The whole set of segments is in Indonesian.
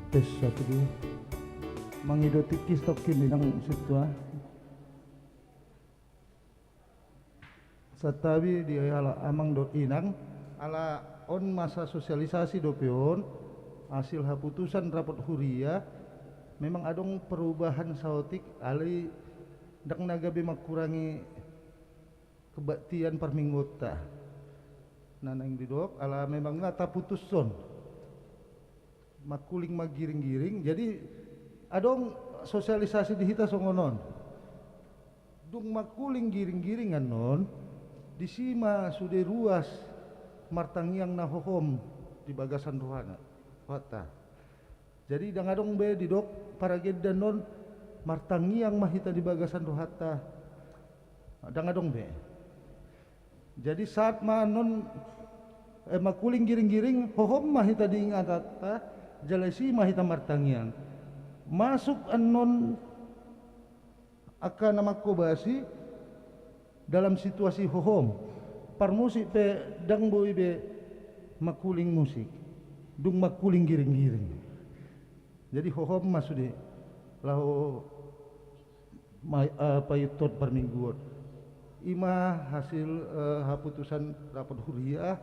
Tes satu dua. Mangidoti kistok kini nang situa. Satawi di ala amang dot inang ala on masa sosialisasi dopion hasil haputusan rapat huria memang adong perubahan saotik ali dak nagabe makurangi kebaktian perminggota nanang didok ala memang ngata putuson makuling magiring-giring jadi adong sosialisasi di hita songonon dung makuling giring-giringan non disima sudah ruas martangiang nahohom di bagasan rohana wata jadi dangadong be di dok para gedan non martangiang mahita di bagasan rohata dangadong be jadi saat manon makuling giring-giring hohom mahita diingata jalesi mahita martangiang masuk anon akan nama kobasi dalam situasi hohom parmusik pe dang boy be makuling musik dung makuling giring-giring jadi hohom masuk di lahu payutot permingguan ima hasil haputusan rapat huriah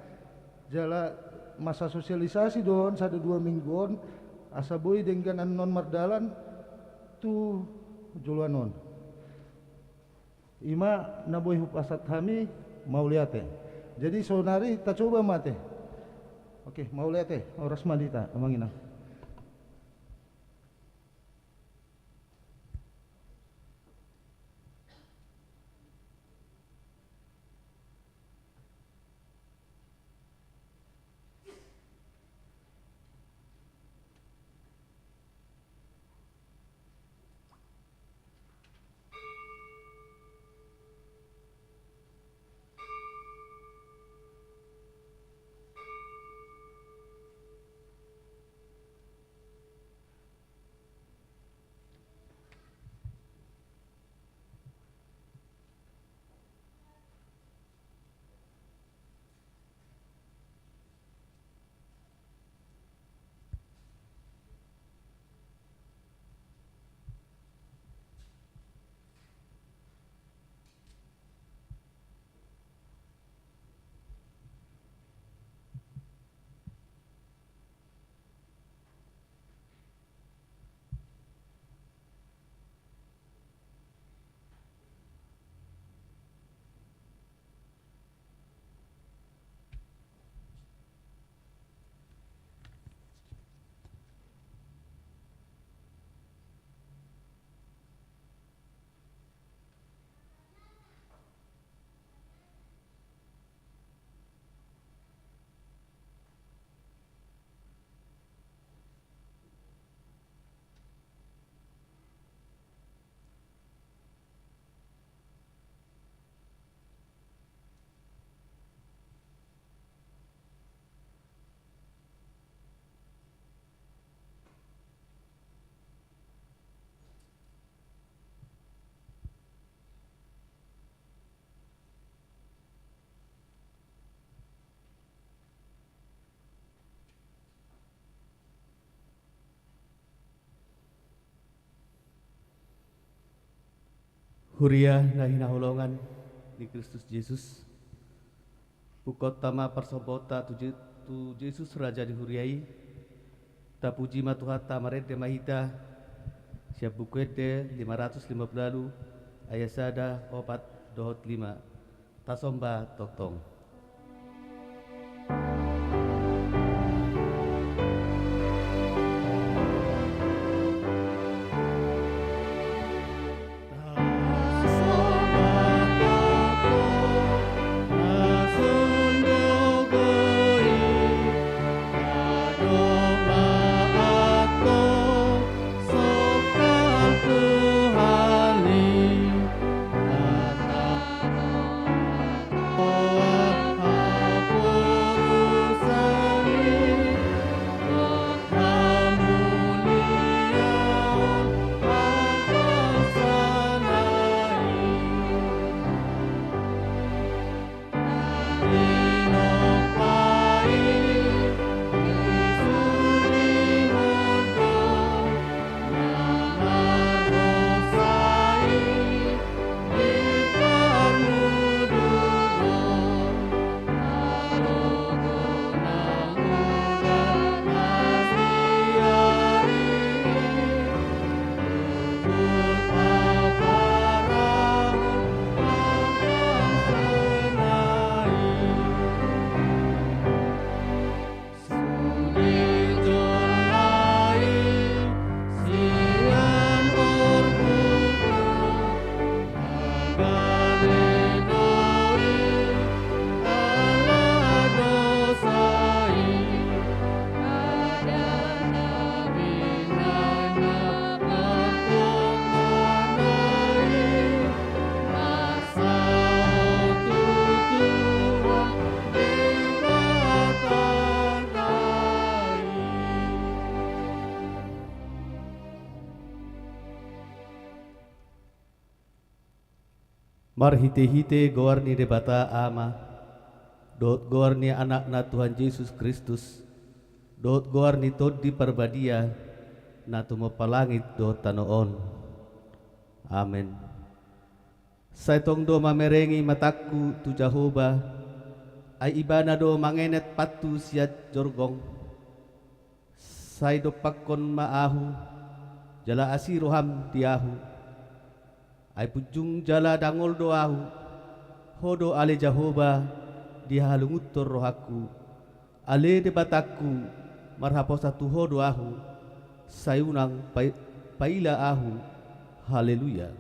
jala masa sosialisasi don sada 2 mingguan asa boy dengan non mardalan tu juluanon ima naboy hupasat kami mau lihat jadi sonari tak coba mate oke mau lihat oras malita amangina Huria na hinahulongan ni Kristus Yesus. Pukot tama persobota tu Yesus Raja dihuriai. Ta puji matuhat tamaret de mahita. Siap bukuete 550 lalu ayasada opat dohot 5. Tasomba toktong. Oh marhite-hite goarni debata ama, dot goarni anak-na Tuhan Yesus Kristus, dot goarni tod di perbadia, na tumapalangit do tanoon. Amen. Saitong do mamerengi mataku tu Jehovah, ay ibana do mangenet patu siat jorgong, say do pakon maahu, jala asiroham tiahu, ay pujung jala dangol doahu, hodo ale Jehovah dihalungutor rohaku, ale debataku marhapo satu hodo ahu, sayunang paila ahu, haleluya.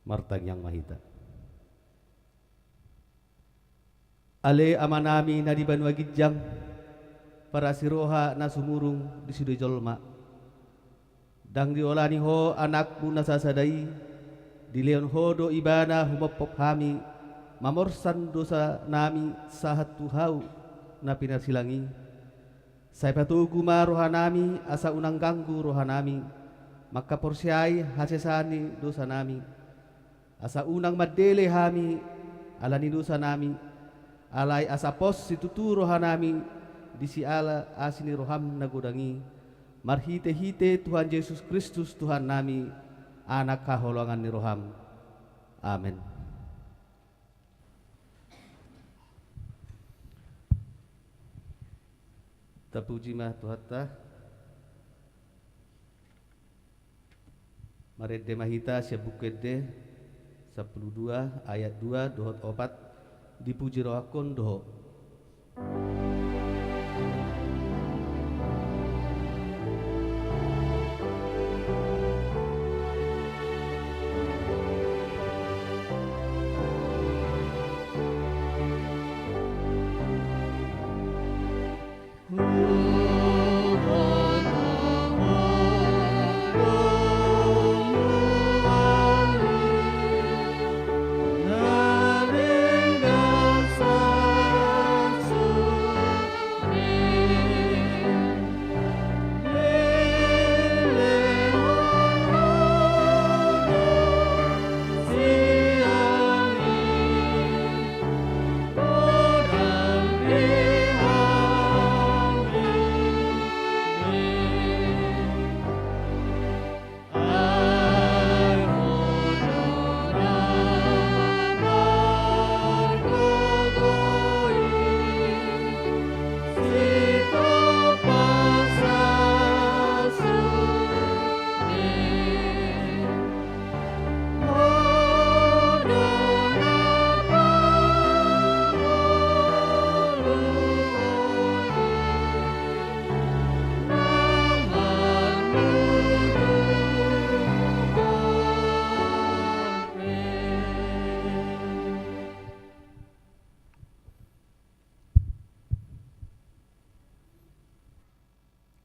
Martang yang mahita. Ale amanami na di Banua Gijang, para siroha na sumurung di Sido Jolma. Dang diolani ho anakmu na sasadai, di leon ho do ibana humopop hami, mamorsan dosa nami sahat tuhau na pinasilangi. Say patugu ma rohanami asa unang ganggu rohanami, maka porsiay hasesani dosa nami. Asa unang madele hami alani dosa nami, alay asa pos situturo hanami di si ala asini roham nagudangi, marhite-hite Tuhan Yesus Kristus Tuhan nami, anak kaholongan ni roham. Amen. Terpuji mah Tuhan ta Maredde mahita syabukede 12 ayat 2 dohot 4 dipuji rohakon doho.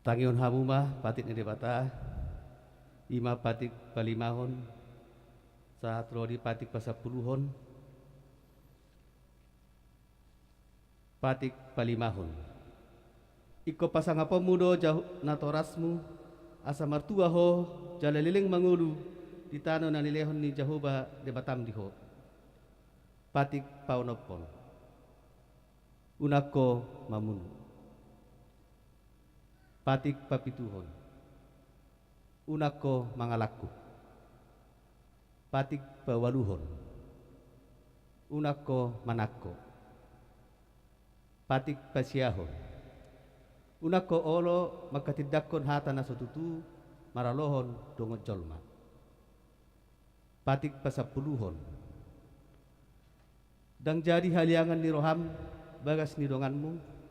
Tangion hamuma patit ni debata ima patik palimahon saat rodi patik pasapuluhon patik palimahon iko pasang apa mudo jauh natorasmu asa martua ho jalaliling mangulu di tano na nilehon ni Jehovah debatam diho patik paunopon unako mamunu patik papituhon unako mangalaku patik pawaluhon unako manako patik pasiahon unako olo makatidakon hata na sotutu maralohon dongon jolma patik pasapuluhon dang jadi haliangan ni roham bagas ni donganmu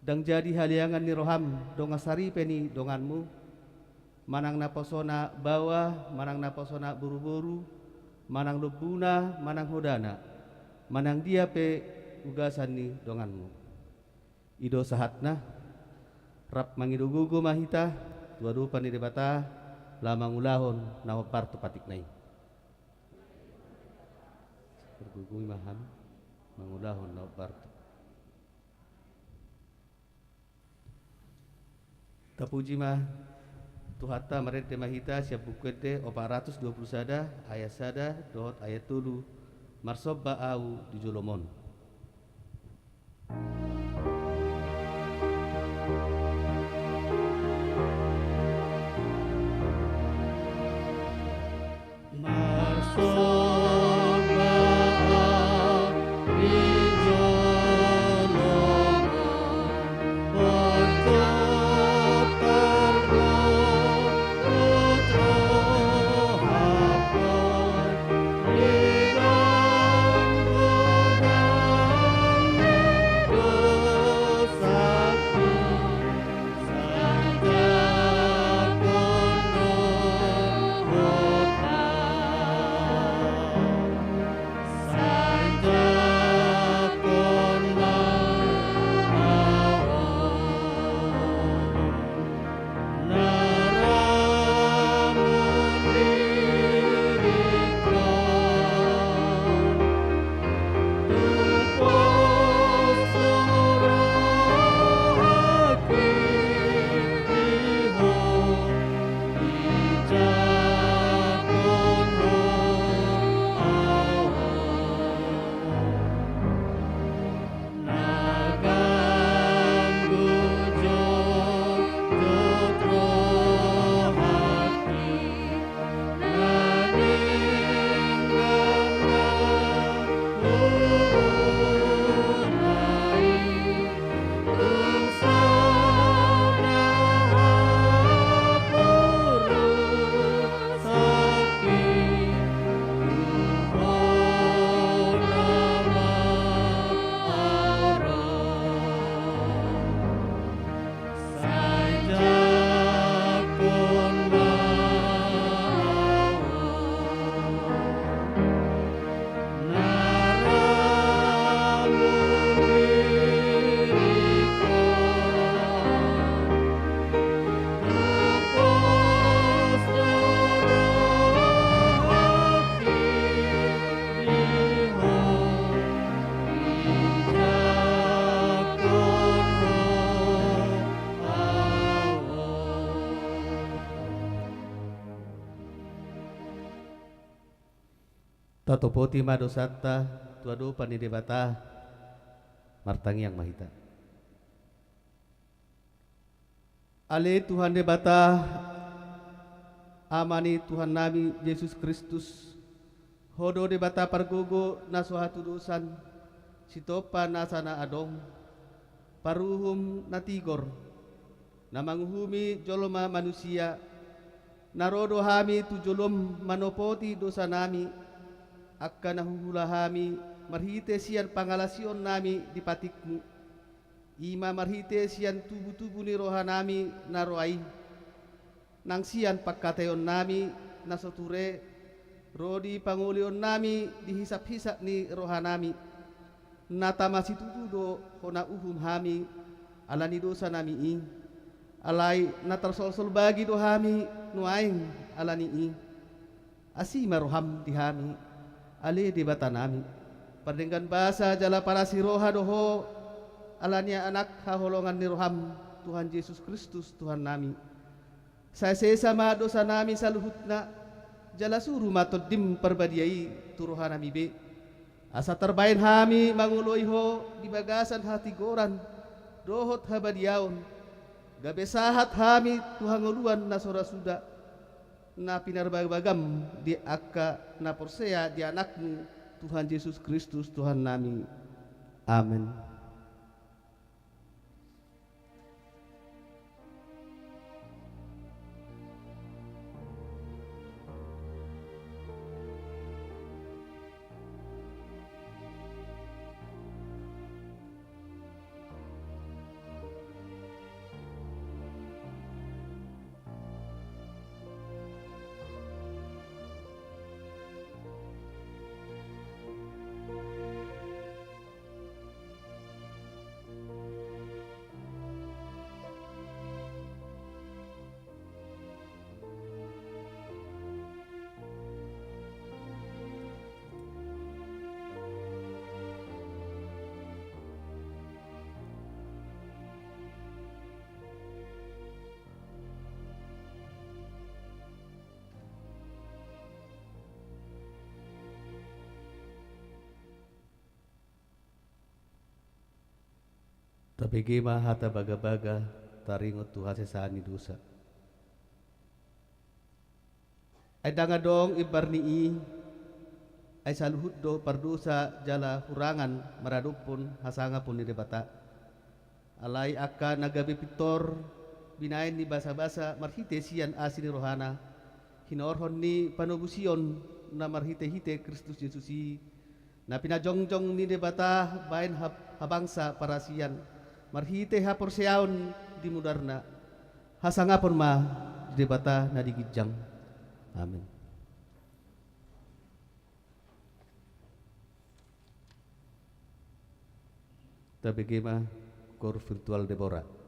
dang jadi haliangan ni roham dongasari peni donganmu manang naposona bawa manang naposona buru-buru manang lubuna manang hodana manang dia pe ugasan ni donganmu ido sahatna rap mangidugugu mahita dua rupa ni debata lamang ulahon na parto patik nai. bergugui maham mangulahon na barto. Tapuji mah Tuhata maret mahita siap bukwete 420 sada ayat sada dohot ayat tulu marsobba au di Jolomon. Tatopoti madosata tuado panidebata martangi yang mahita. Ale Tuhan debata amani Tuhan nami Yesus Kristus hodo debata pargogo nasohatu dosan sitopa nasana adong paruhum natigor namanguhumi joloma manusia narodo hami tu jolom manopoti dosa nami akka nahuhulahami marhite sian pangalasion nami di patikmu ima marhite sian tubu-tubu ni rohanami naroai nang sian pakkatayon nami nasoture rodi pangulion nami dihisap-hisap ni rohanami natamasi tutudo hona uhum hami alani dosa nami i alai natarsol-sol bagi do hami nuaing alani i asima roham di hami ali di bata nami perdenggan bahasa jala para siroha doho alania anak haholongan ni roham Tuhan Yesus Kristus Tuhan nami saya sesama dosa nami saluhutna jala suruh matodim perbadiai turuhan nami be asa terbain hami manguloiho di bagasan hati goran dohot habadiaon gabe sahat hami Tuhan nguluan nasora suda na pinarbagam di akka na porsea di anakmu Tuhan Yesus Kristus Tuhan nami. Amin. tabegema hata baga-baga taringot Tuhan sesani dosa. Ay dangadong ibarnii ay saluhut do pardosa jala hurangan maradupon hasanga pun ni debata. Alay aka nagabi pitor binain ni basa-basa marhite sian asini rohana hinorhon ni panubusion na marhite-hite Kristus Yesusi na pinajongjong ni debata bain habangsa para sian marhite hapor siaon di mudarna hasangapon ma di debata na digijang. Amin. Tabegema kor virtual Deborah.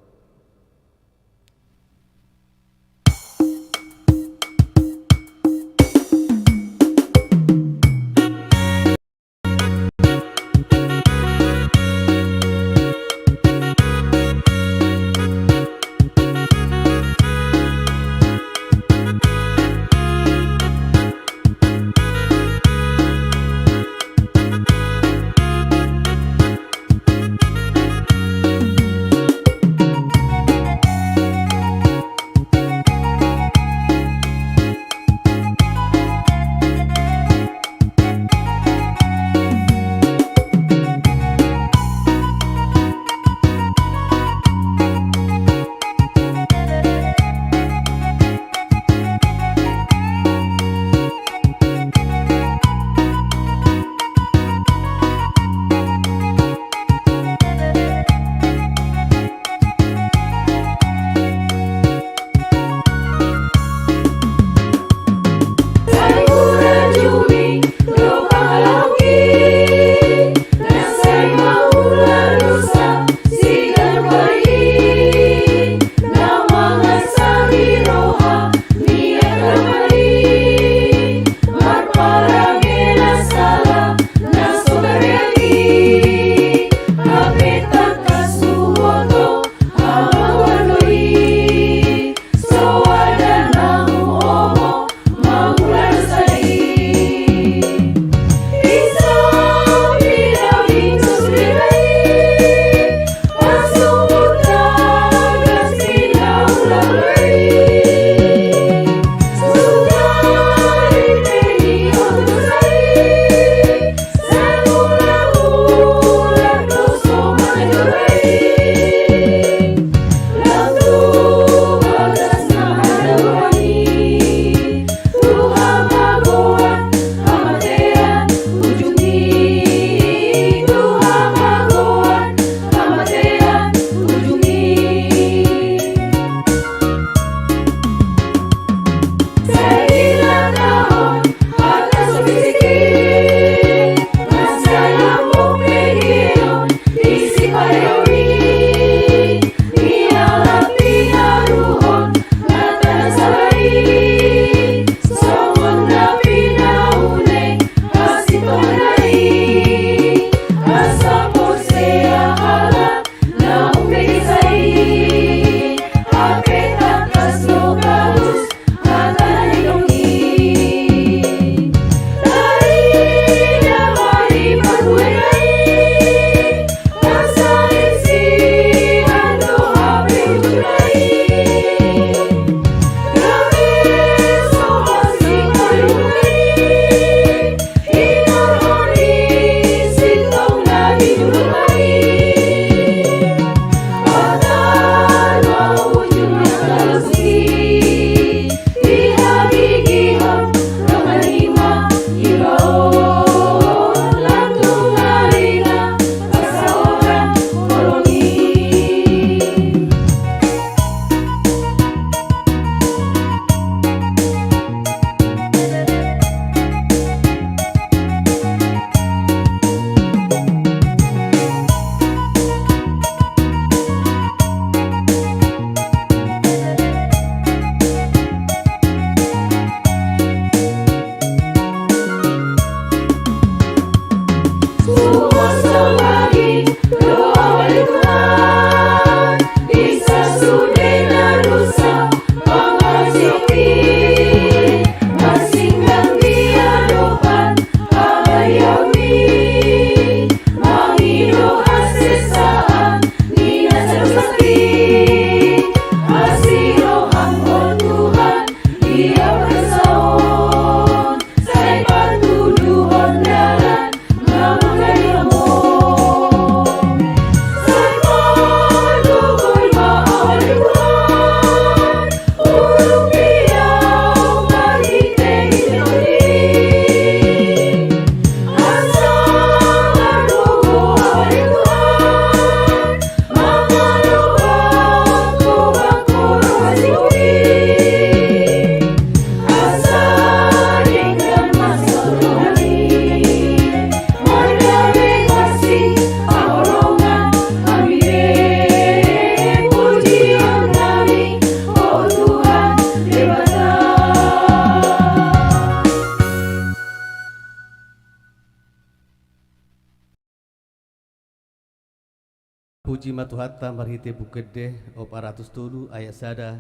Puji matuhatta marhite bukede op 407 ayat sada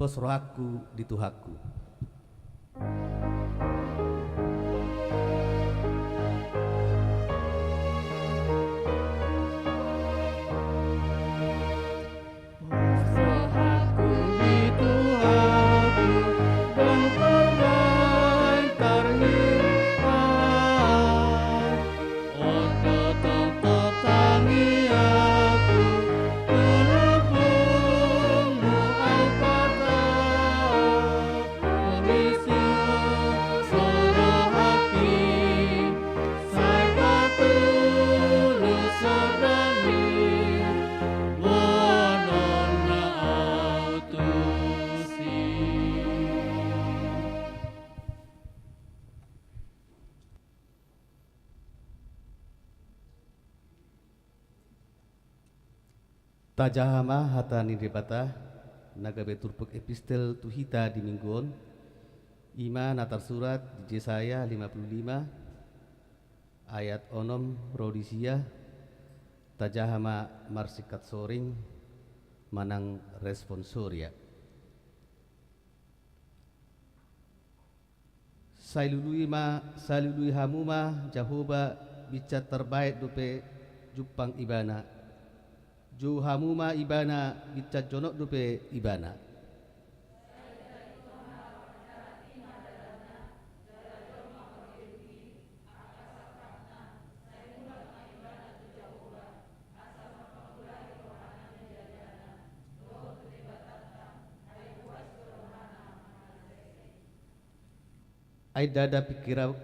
pos rohaku di tuhaku. Tajahama hatani debata nagabe turpuk epistel tuhita di mingguon ima natar surat di Yesaya 55 ayat onom rodisia tajahama marsikat soring manang responsoria salului hamuma Jahoba bicat terbaik dupe jupang ibana Ju hamuma ibana bicat jonok dupe ibana. Aidada pikiranmu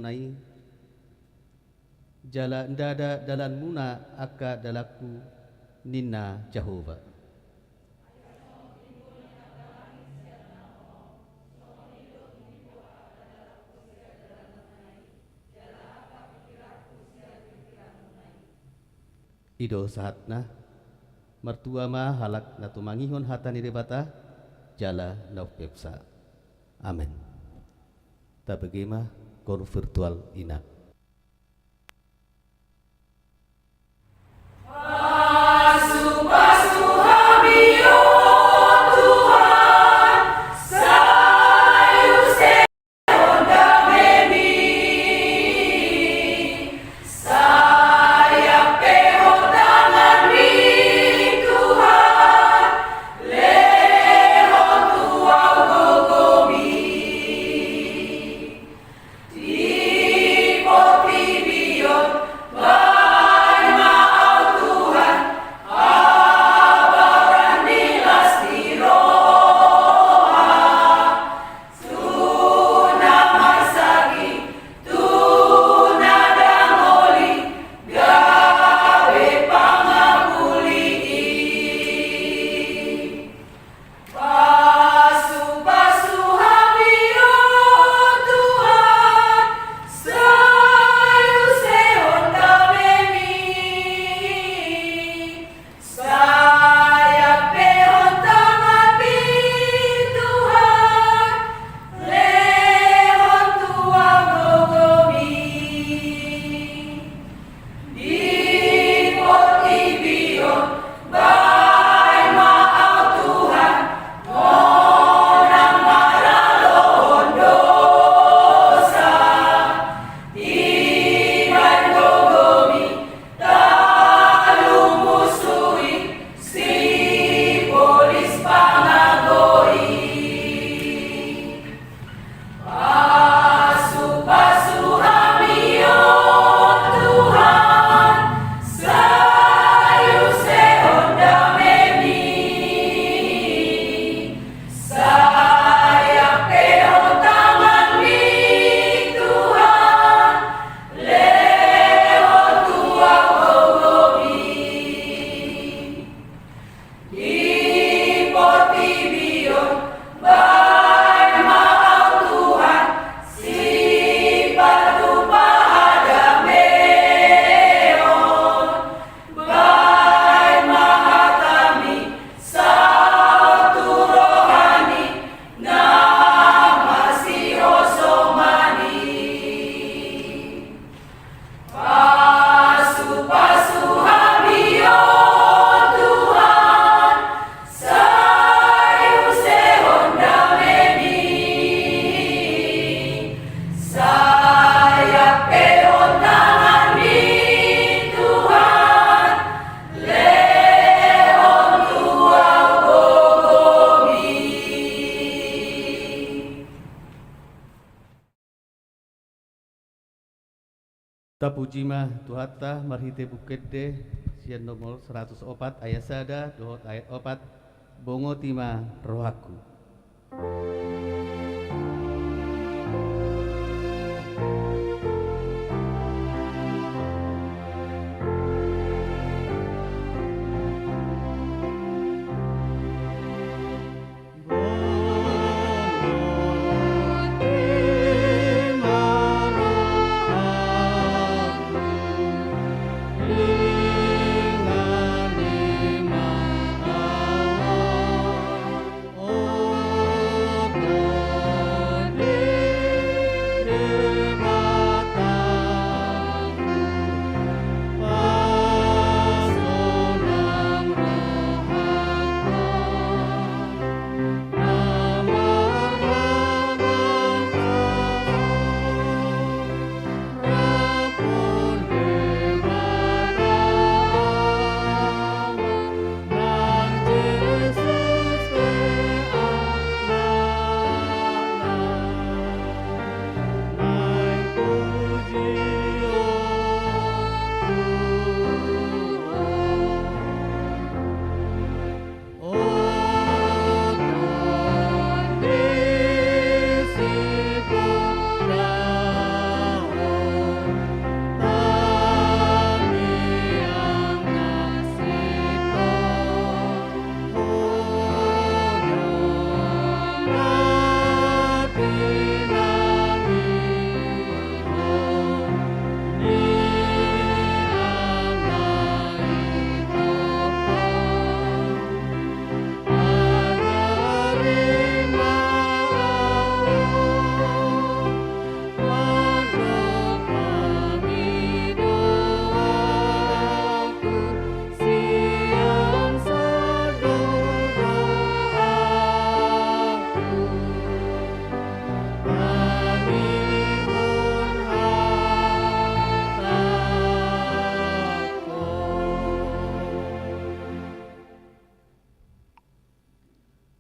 nai jala ndada dalan muna aka dalaku nina Jehova. Ido sahatna mertua ma halak natu mangihon hatani debata jala naupepsa. Amin. Tabagema kor virtual ina. Di Tapujima tuhata marhite bukede sian nomor 104 ayat sada dohot ayat 4 bongo tima rohaku.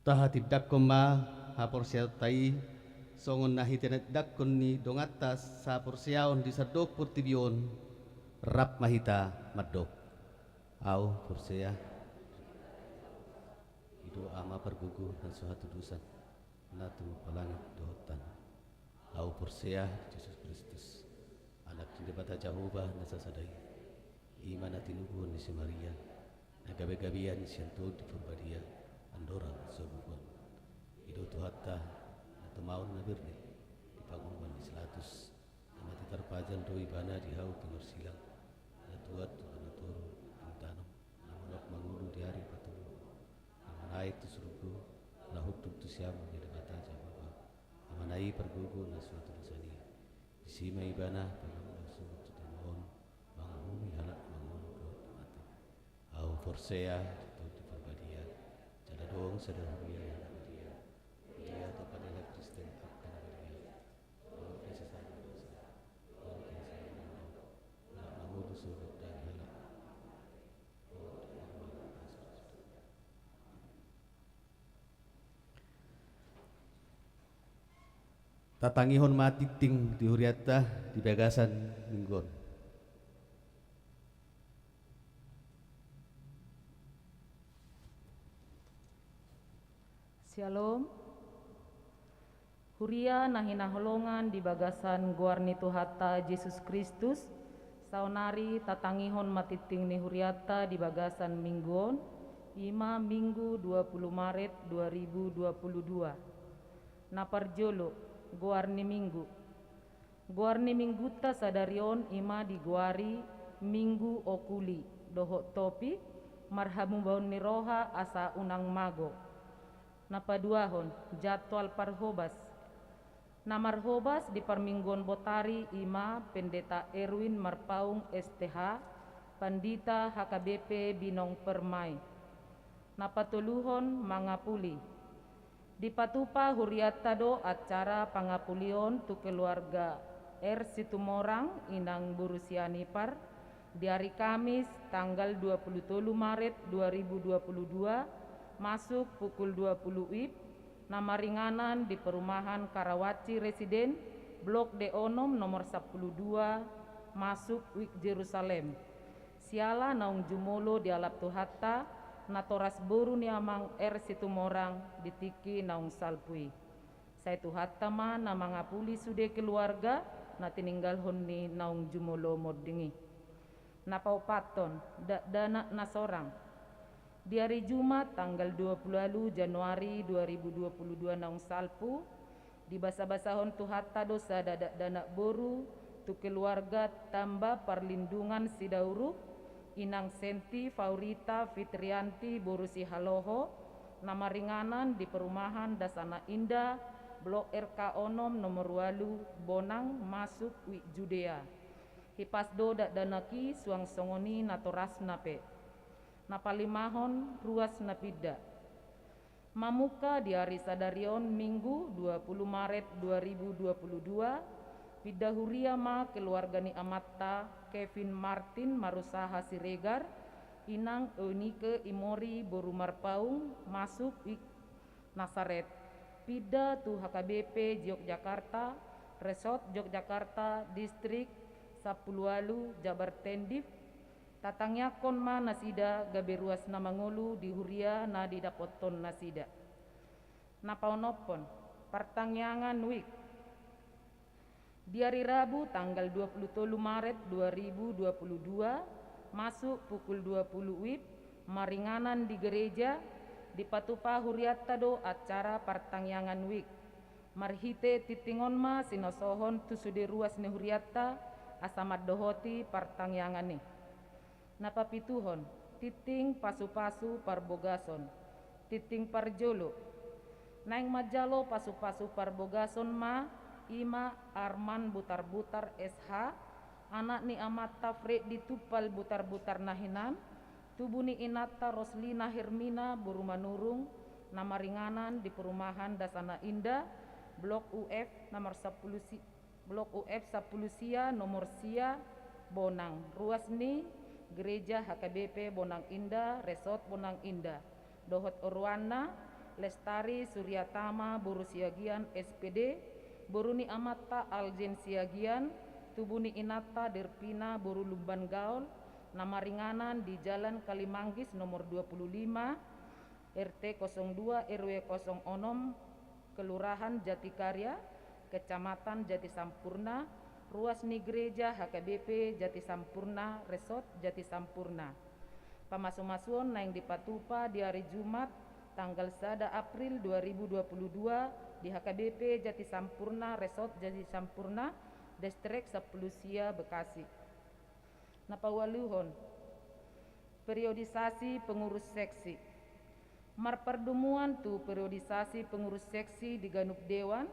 Tahati dakoma hapor tai songon nahi tenet dakon ni dongatas sapor siaon di sadok purtibion rap mahita madok au porsea itu ama pergugu dan suatu dosa natu palangit dohotan au porsea Yesus Kristus anak jembata Jehovah nasa sadai iman atinubuhon ni si Maria nagabe-gabian ni sianto di purbadia Andorang sebuah hidup tuhata atau mau nabirni di panggungan di selatus amati terpajal doi bana di hau pengur silang ada tuat tuan turu tanam namunok mangulu di hari patulu namunai tu surugu lahut tu siamu di bata jawaba namunai pergugu na suatu dosani disima ibana pengamu suatu tutumohon mangumi halak mangulu doa mati au forsea dong sederhana dia dapat elek Kristen akan dia kalau kisah saya dosa kalau kisah nak mengudu surut dan halak tatangihon mati ting di huriata di bagasan minggon. Shalom. Huria nahina holongan di bagasan guarni tuhata Yesus Kristus. Saunari tatangihon matiting ni huriata di bagasan mingguon. Ima Minggu 20 Maret 2022. Naparjolo guarni minggu. Guarni mingguta sadarion ima di guari minggu okuli. Dohok topi marhamu baun ni roha asa unang mago. Napaduahon jadwal parhobas. Namarhobas di Parminggon Botari ima Pendeta Erwin Marpaung STH Pandita HKBP Binong Permai. Napatuluhon mangapuli. Di Patupa huriatado acara pangapulion tu keluarga Situmorang inang Burusianipar di hari Kamis tanggal 23 Maret 2022 masuk pukul 20 WIB, nama ringanan di perumahan Karawaci Residen, Blok D Onom nomor 12, masuk wik Jerusalem. Siala naung jumolo di alap tuhata na toras boru ni amang situmorang ditiki naung salpui. Saya tuhata ma na mangapuli sude keluarga na tininggal hon ni naung jumolo modingi. Na paupaton dana na sorang. Di hari Jumat tanggal 20 Januari 2022 naung salpu di basa-basahon tuhata dosa dana boru tu keluarga tambah perlindungan sidauru inang Senti Faurita Fitrianti Borusi Haloho nama ringanan di perumahan Dasana Indah Blok RK Onom nomor 8 Bonang masuk wi Judea. Hipasdo danaki suang songoni natoras nape. Napalimahon ruas napida. Mamuka di hari sadarion Minggu 20 Maret 2022 Pida huria ma keluarga ni Amatta Kevin Martin Marusaha Siregar inang Eunike Imori Borumar Paung masuk wi Nasaret. Pida tu HKBP Yogyakarta Resort Yogyakarta Distrik Sapulualu Jabar Tendif tatangnya konma nasida gaberuas na mangolu di huria na didapoton nasida. Napaunopon pertangyangan wik. Di hari Rabu tanggal 23 Maret 2022 masuk pukul 20 wib maringanan di gereja di Patupa Huriatta do acara pertangyangan wik. Marhite titingon ma sinosohon tusude ruas ne Huriatta asamad dohoti pertangyangan ni. Napapituhon titing pasu-pasu parbogason titing parjolo naing majalo pasu-pasu parbogason ma ima Arman butar-butar SH anak ni Amatta Fred ditupal butar-butar nahinan tubuh ni Inata Roslina Hermina Burumanurung nama ringanan di perumahan Dasana Indah Blok UF nomor 10 Blok UF 10 Sia nomor Sia Bonang ruas ni Gereja HKBP Bonang Indah, Resort Bonang Indah, Dohot Orwana, Lestari Suryatama Boru Siagian SPD, Boruni Amatta Aljen Siagian, Tubuni Inata Derpina Boru Lumban Gaul, nama ringanan di Jalan Kalimanggis nomor 25, RT 02 RW 06, Kelurahan Jatikarya, Kecamatan Jati Sampurna, ruas ni gereja HKBP Jati Sampurna Resort Jati Sampurna. Pamasu-masuon naing di Patupa di hari Jumat tanggal 1 April 2022 di HKBP Jati Sampurna Resort Jati Sampurna Distrik Sapulusia Bekasi. Napawaluhon periodisasi pengurus seksi. Marperdemuan tu periodisasi pengurus seksi di Ganup Dewan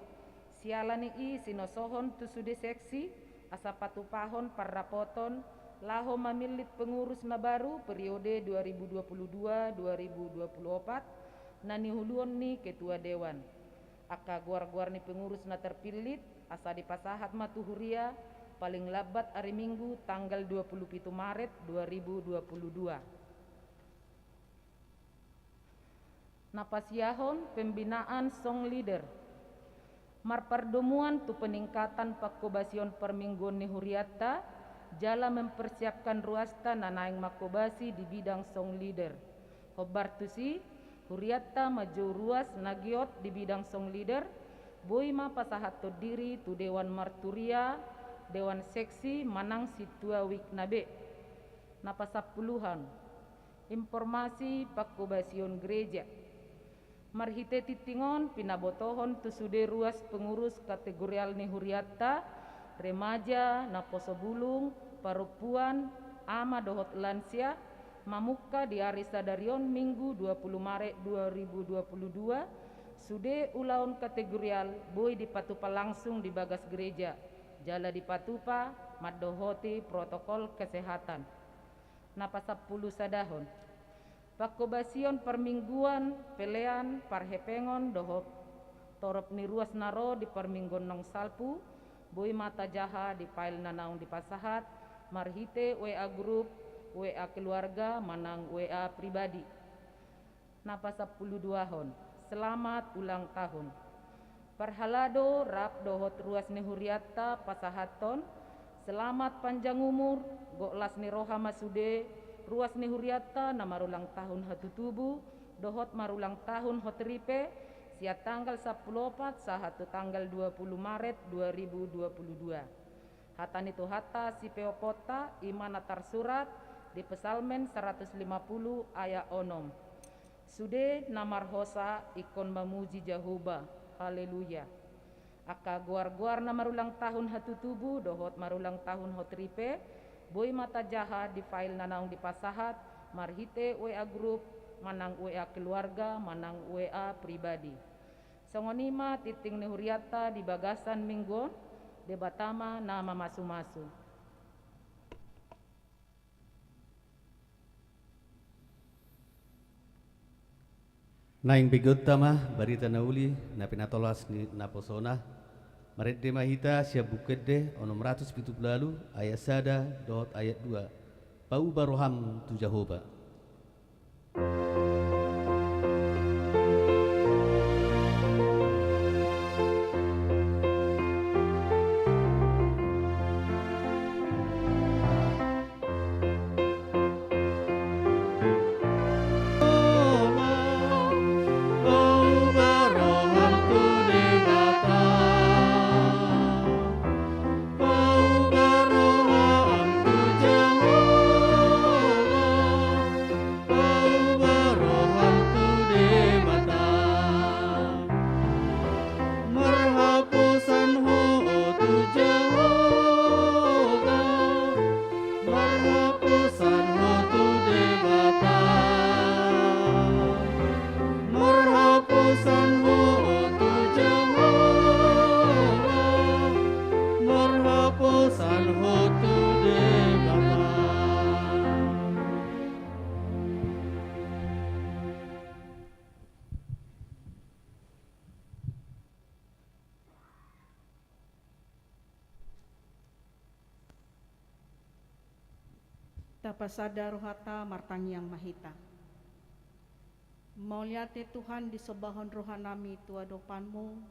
sialani i sinosohon tu sude seksi asapatupahon parrapoton laho mamilit pengurus na baru periode 2022-2024 na nihuluon ni ketua dewan aka guar-guar ni pengurus na terpilit asa dipasahat matuhuria paling labat hari Minggu tanggal 27 Maret 2022. Napasiahon pembinaan song leader. Marperdemuan tu peningkatan pakobasion permingguan ni Huriatta jala mempersiapkan ruasta nanaing makobasi di bidang song leader. Hobar tusi Huriatta maju ruas nagiot di bidang song leader boy ma pasahat to diri tu dewan marturia dewan seksi manang situa wik nabe napasapuluhan informasi pakobasion gereja. Marhite titingon pinabotohon tu sude ruas pengurus kategorial ni Huriatta remaja naposo bulung parupuan ama dohot lansia mamuka di hari sadarion Minggu 20 Maret 2022 sude ulaun kategorial boy dipatupa langsung di bagas gereja jala dipatupa madohoti protokol kesehatan napasapulu sadahon pakobasion permingguan pelean parhepengon dohop torop ni ruas naro di permingguan nong salpu boy mata jaha di pail nanaung di pasahat marhite WA grup WA keluarga manang WA pribadi napasapulu duahon selamat ulang tahun parhalado rap dohot ruas ni Huriatta pasahaton Selamat panjang umur, goklas ni roha masude, ruas ni huriata na marulang tahun hatutubu, dohot marulang tahun hotripe, sia tanggal 14 sahatu tanggal 20 Maret 2022. Hata nitu hata si peokota imana tarsurat di pesalmen 150 ayat onom. Sude namar hosa ikon memuji Jehovah. Haleluya. Aka guar-guar na marulang tahun hatutubu dohot marulang tahun hotripe boy mata jaha di file na naong di pasahat marhite WA group manang WA keluarga manang WA pribadi. Songonima titing ni huriata di bagasan minggon debatama nama masu-masu. Naing bigot tama barita na uli na pinatolas ni naposona Maret de mahita siap bukit de onom 170 ayat sada dot ayat 2 Pau baroham tu Jehovah. Tapasada rohata martangiang mahita. Mauliate Tuhan di sebahon rohanami tua dopanmu,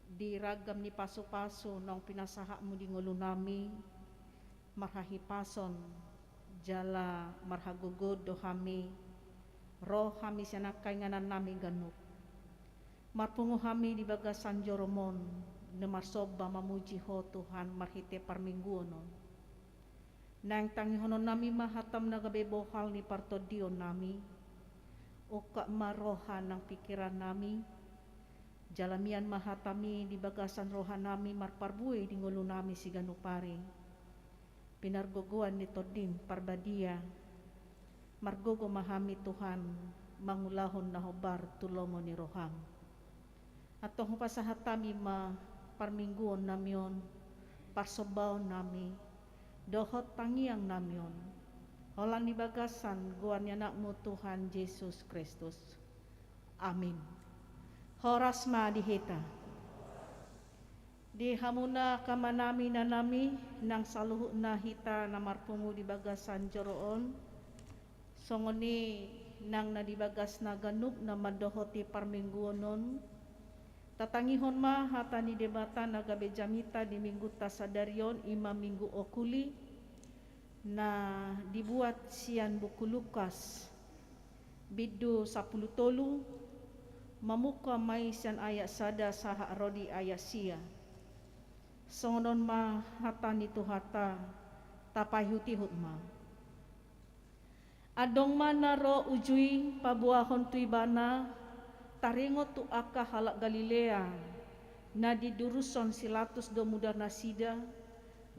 di ragam ni paso-paso nong pinasahakmu di ngulunami, marhahi pason, jala marhagugod dohami, roh hami sianakai nganan nami ganuk. Marpungu hami di bagasan joromon, nemarsoba mamuji ho Tuhan marhite parmingguonon. Nang tangihonon nami mahatam nagabebohal ni partodion nami, oka maroha ng pikiran nami, jalamian mahatami di bagasan roha nami marparbuay di ngulo nami si ganupari, pinargogoan ni Todim parbadia, margogo mahami Tuhan, mangulahon na hobar tulomo ni roham. At tohong pasahatami ma parmingguon namyon, parsobaw nami, dohot tangiang namyon, holang ni bagasan guan yanakmu Tuhan Yesus Kristus. Amin. Horas ma dihita. Di hamuna kamanami na nami nang saluhu na hita na marpungu di bagasan joroon, songoni nang nadibagas na ganup na madohoti parmingguonon, tatangihon ma hata ni debata nagabe jamita di minggu tasadarion ima minggu okuli na dibuat sian buku Lukas bidu 10 tolu mamuka mai sian ayat sada saha rodi ayat sia songonon ma hata ni tuhata tapayuti hutma adong mana ro ujui pabuahon tuibana taringot tu aka halak Galilea na diduruson silatus do mudar nasida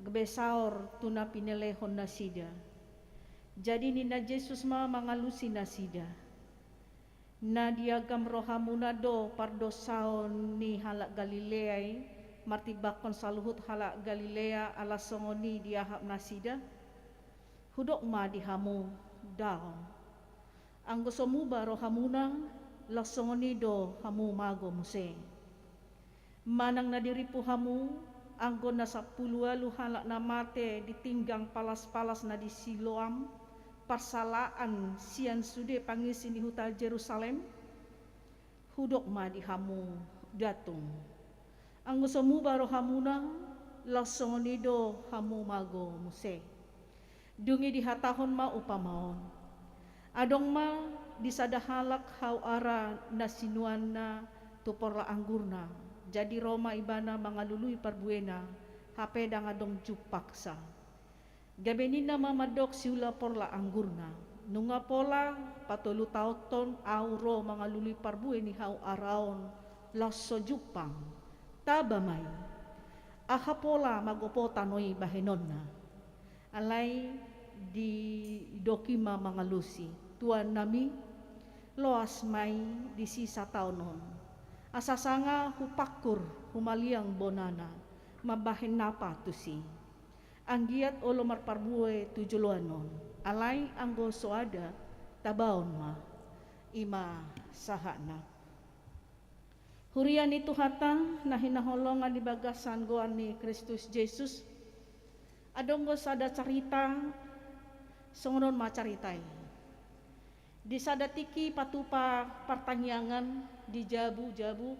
gebesaor tuna pinelehon nasida. Jadi ni na Jesus ma mangalusi nasida na diagam rohamuna do pardosaon ni halak Galilea martibakon saluhut halak Galilea ala songoni diahap nasida hudok ma dihamu daon anggosomu ba rohamuna lasongoni do hamu mago muse manang nadiripu hamu anggon na 10 halak na mate ditinggang palas-palas na di Siloam parsalaan sian sude pangisi di huta Jerusalem hudok ma di hamu datung anggosomu baro hamuna lasonido hamu mago muse. Dungi dihatahon ma upamaon. Adong ma disadahalak hau ara na sinuan na tuporla anggurna. Jadi Roma ibana mangalului parbuena hape dang adong jupaksa. Gabenina mamadok siula porla anggurna. Nunga pola patulu tauton auro mangalului parbueni hau araon lasso jupang. Tabamay. Aha pola magopota noi bahenonna. Alay di dokima mangalusi. Tuan nami loas may di sisa taunon. Asasanga hupakur humaliang bonana. Mabahin napa tusi. Anggiat olomar parbue tujuluanon. Alay anggo soada tabaon ma. Ima sahana. Hurian itu hata na hinaholongan di bagasan goan ni Kristus Jesus. Adonggo sada cerita songonon macaritai. Di sada tiki patupa pertanyaan di jabu-jabu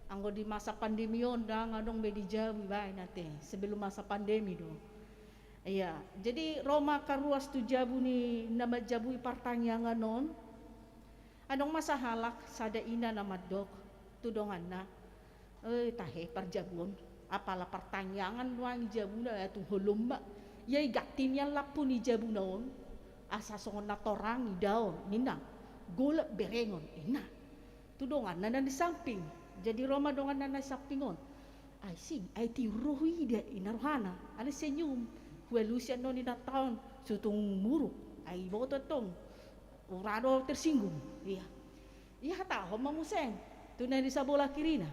anggo di masa pandemi ondang adong be di jabu bae nate sebelum masa pandemi do. Iya, jadi Roma karuas tu jabu ni nama jabu pertanyaan non. Adong masa halak sada ina nama dok tudongan na. Tahe parjabun apala pertanyaan luang jabu na tu holomba. Yai gatin yang lapu ni jabu naon. Asa songon na torang daon nina golek berengon ina tudongan nana di samping jadi Roma dongan nana sampingon ai sing ai ti rohi dia ina rohana ale senyum huelusian no nina taon sutung muruk ai boto tong urado tersinggung iya tahu mamuseng tu na di sabola kirina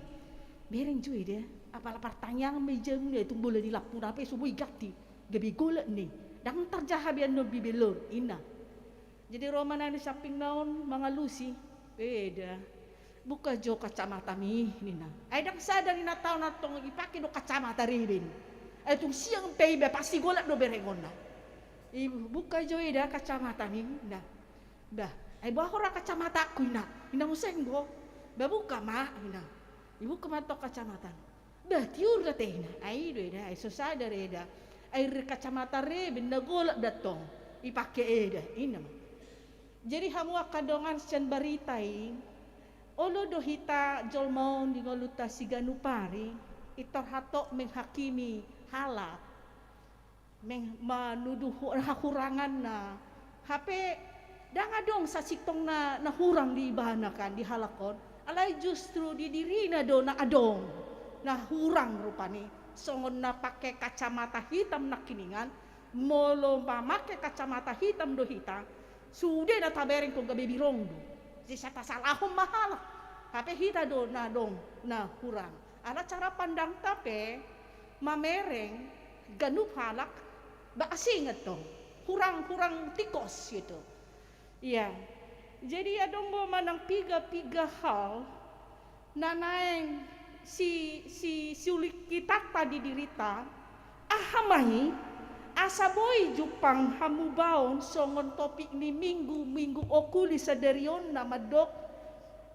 bereng cuy dia apala pertanyaan meja mun itu boleh dilapu nape subuh gati gabi golek ni dang terjahabian no bibelor ina. Jadi Roma nani samping naon mangalusi beda. Buka jo kacamata mi nina. Ai dang sadar ina taon natong ipake do kacamata ribin. Ai tung siang peibe pasti golak do berengonna. Ibu buka jo ida kacamata mi nah. Dah, ai bahora kacamata aku ina. Ina museng go. Ba buka ma ina. Ibu kematok kacamata. Dah tiur da teh ina. Ai do ida ai so sadar ida. Air kacamata re benda golak datong ipake eda ina. Jadi hamu kadongan sen baritai olo dohita jolmaon di ngoluta siganupari itor hatok menghakimi halak menuduh hakurangan na hape dangadong sa sitong na hurang di ibahanakan di halakon alay justru di dirina do na adong na hurang rupani songon na pakai kacamata hitam nak kiningan molo make kacamata hitam do hita sudah na tabereng kong gabi birong do si sata salahom mahal tapi hita do na dong na hurang ala cara pandang tape mamereng ganup halak ba asinget to hurang tikos gitu iya jadi adong mo manang piga hal nanaeng si ulik kita tadi dirita ahamai asaboy jupang hamubaon songon topik ni minggu okuli sadarion nama dok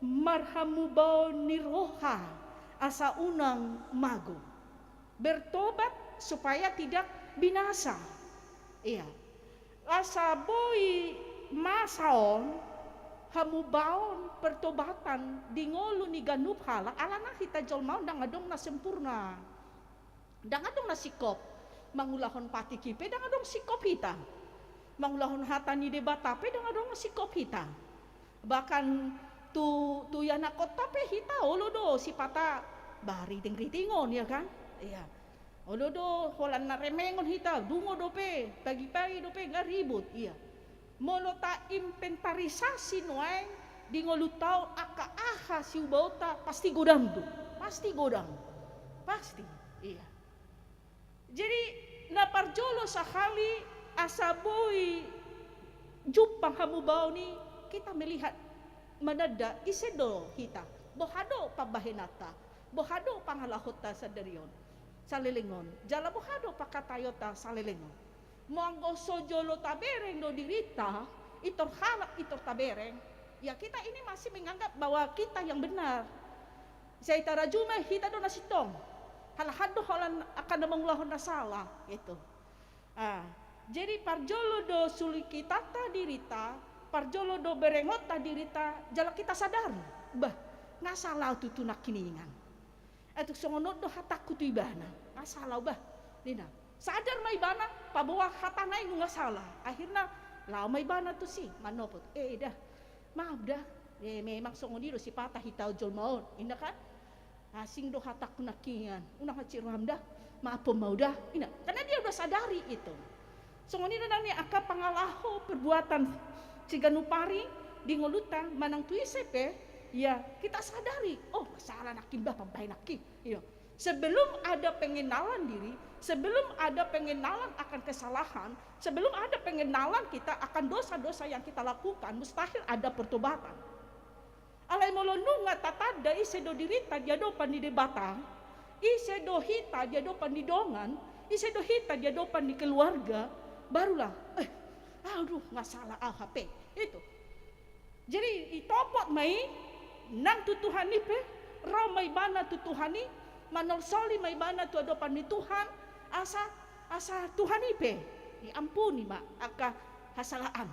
marhamubaon ni roha asa unang mago bertobat supaya tidak binasa iya asaboy masaon hamubaon pertobatan di ngolu ni ganup halak alana hita jolmaon dang adong na sempurna dang adong na sikop mangulahon pati kipe dang adong sikop hita mangulahon hata ni debatape dang adong na sikop hita bahkan tu yana kota pe hita olo do si pata bari ting-tingon ya kan iya olo do holan na remengon hita dungo do pe pagi-pagi do pe ngaribut iya mono ta inventarisasi noeng di ngolutau aka aha si ubauta pasti godang tu pasti iya jadi na parjolo sakali asaboy jupang hamubao ni kita melihat manada isedo hita bohado pabahenata bohado pangalahota sadarion salilingon jala bohado pakatayota salilingon monggo sojolo tabereng do dirita itor halak itor tabereng ya kita ini masih menganggap bahwa kita yang benar saya tarajuma hita do nasitong halahado halan akan namangulahon na salah gitu. Jadi parjolo do suliki tata dirita, parjolo do berengot ta dirita, jala kita sadar, bah nga salah tutunak kiningan. Etuk songonod do hataku tu ibana, nga salah bah, dina. Sadar may ibana, pabawa hatanay nga salah. Akhirnya lao may ibana tu si manopot. Dah, maaf dah. Memang songoniro si patah hitau jol maon, ina kan? Asing do hatak nakingan, unang haciram dah, maaf mau dah, ina. Karena dia udah sadari itu. Songoniro nang ni aka pangalaho perbuatan ciganupari di ngolutang manang tuisepe, ya kita sadari, oh masalah nakimbah pampai nakim, iya. Sebelum ada pengenalan diri, sebelum ada pengenalan akan kesalahan, sebelum ada pengenalan kita akan dosa-dosa yang kita lakukan, mustahil ada pertobatan. Alay molonu nga tatada isedo dirita dia dopan di debatang, isedo hita dia dopan di dongan, isedo hita dia dopan di keluarga, barulah, aduh nggak salah HP itu. Jadi itopot mai nang tutuhani pe, ramai bana tutuhani. Manol soli may bana tu adopan ni Tuhan asa Tuhan ipe diampuni mak aka hasalaan.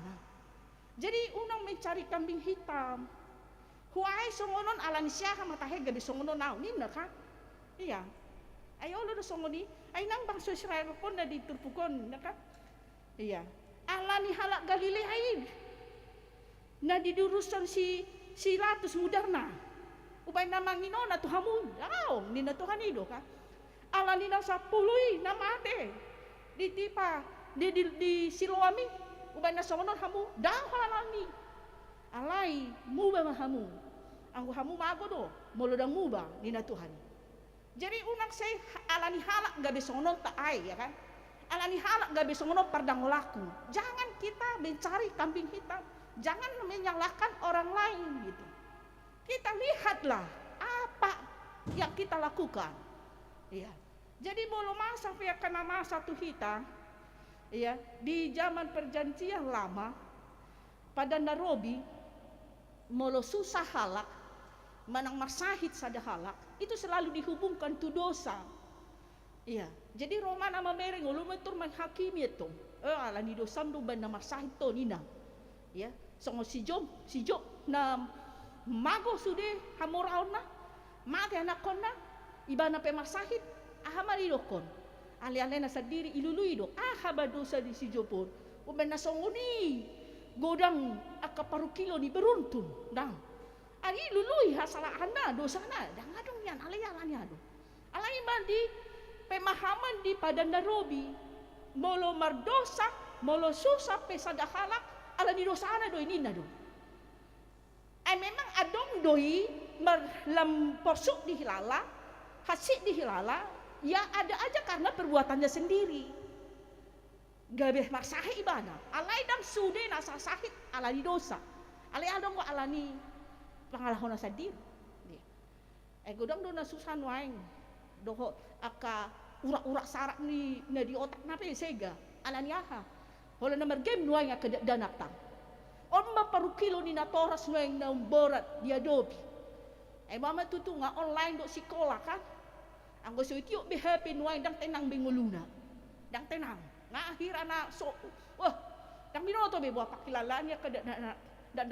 Jadi unang mencari kambing hitam huai songonon alan siya matahega di songonon naon nina ka iya ayo lo do songoni ay nang bangsa Israel pun na diturpukon na ka iya alani halak Galilea na didurusan si Latus Mudarna ubay na Manginoon na tuhamun, ni na Tuhan ido ka. Alani na sa puluy na mate, di tipa, di Siloami, ubay na sa hamu, daw halani. Alay, muba mahamu. Ang hamu mago do, molodang muba, ni na Tuhan. Jadi unang say, alani halak gabi songon taay, ya kan? Alani halak gabi songon pardang laku. Jangan kita mencari kambing hitam, jangan menyalahkan orang lain gitu. Kita lihatlah apa yang kita lakukan. Ya. Jadi belum masa kena masa tu kita, ya, di zaman perjanjian lama pada Nairobi molo susah halak, manang masahid sada halak, itu selalu dihubungkan tu dosa. Ya. Jadi Roman ama mereng ulum itu menghakimi itu. Alani dosam do ban masahid to nina. Ya, songo si Jom na mago sude hamoraon na mate anakon na iba na pemasahit ahamari dokon ali-ali na sa diri ilului do dosa di si Jopon uben na songoni godang akaparukilo ni beruntun dang ali ilului hasalaan na dosa na dang adong yan alay-alay ado alay mandi pemahaman di padan Nairobi molo mardosa molo susah pesadahalak ala ni dosa na do ini na do ay memang adong doi lam porsuk dihilala, hasik dihilala, ya ada aja karena perbuatannya sendiri. Gabeh maksahi ibana, alai dang sude nasa sahid alani dosa, alai adong ko alani pangalahon sa diri. Godang do na susan waeng, doho aka urak-urak sarak ni na di otak nape sega, alani aha, hola na mergem nuay nga kedanak tang. On maparukilo ni natoras noeng na borat di Adobe. Mama tutu nga online do sekolah kan. Ang gusto itiyo BHP noeng dang tenang binguluna. Dang tenang. Nga akhir na so. Wah, dang binoto be buat pakilala niya ka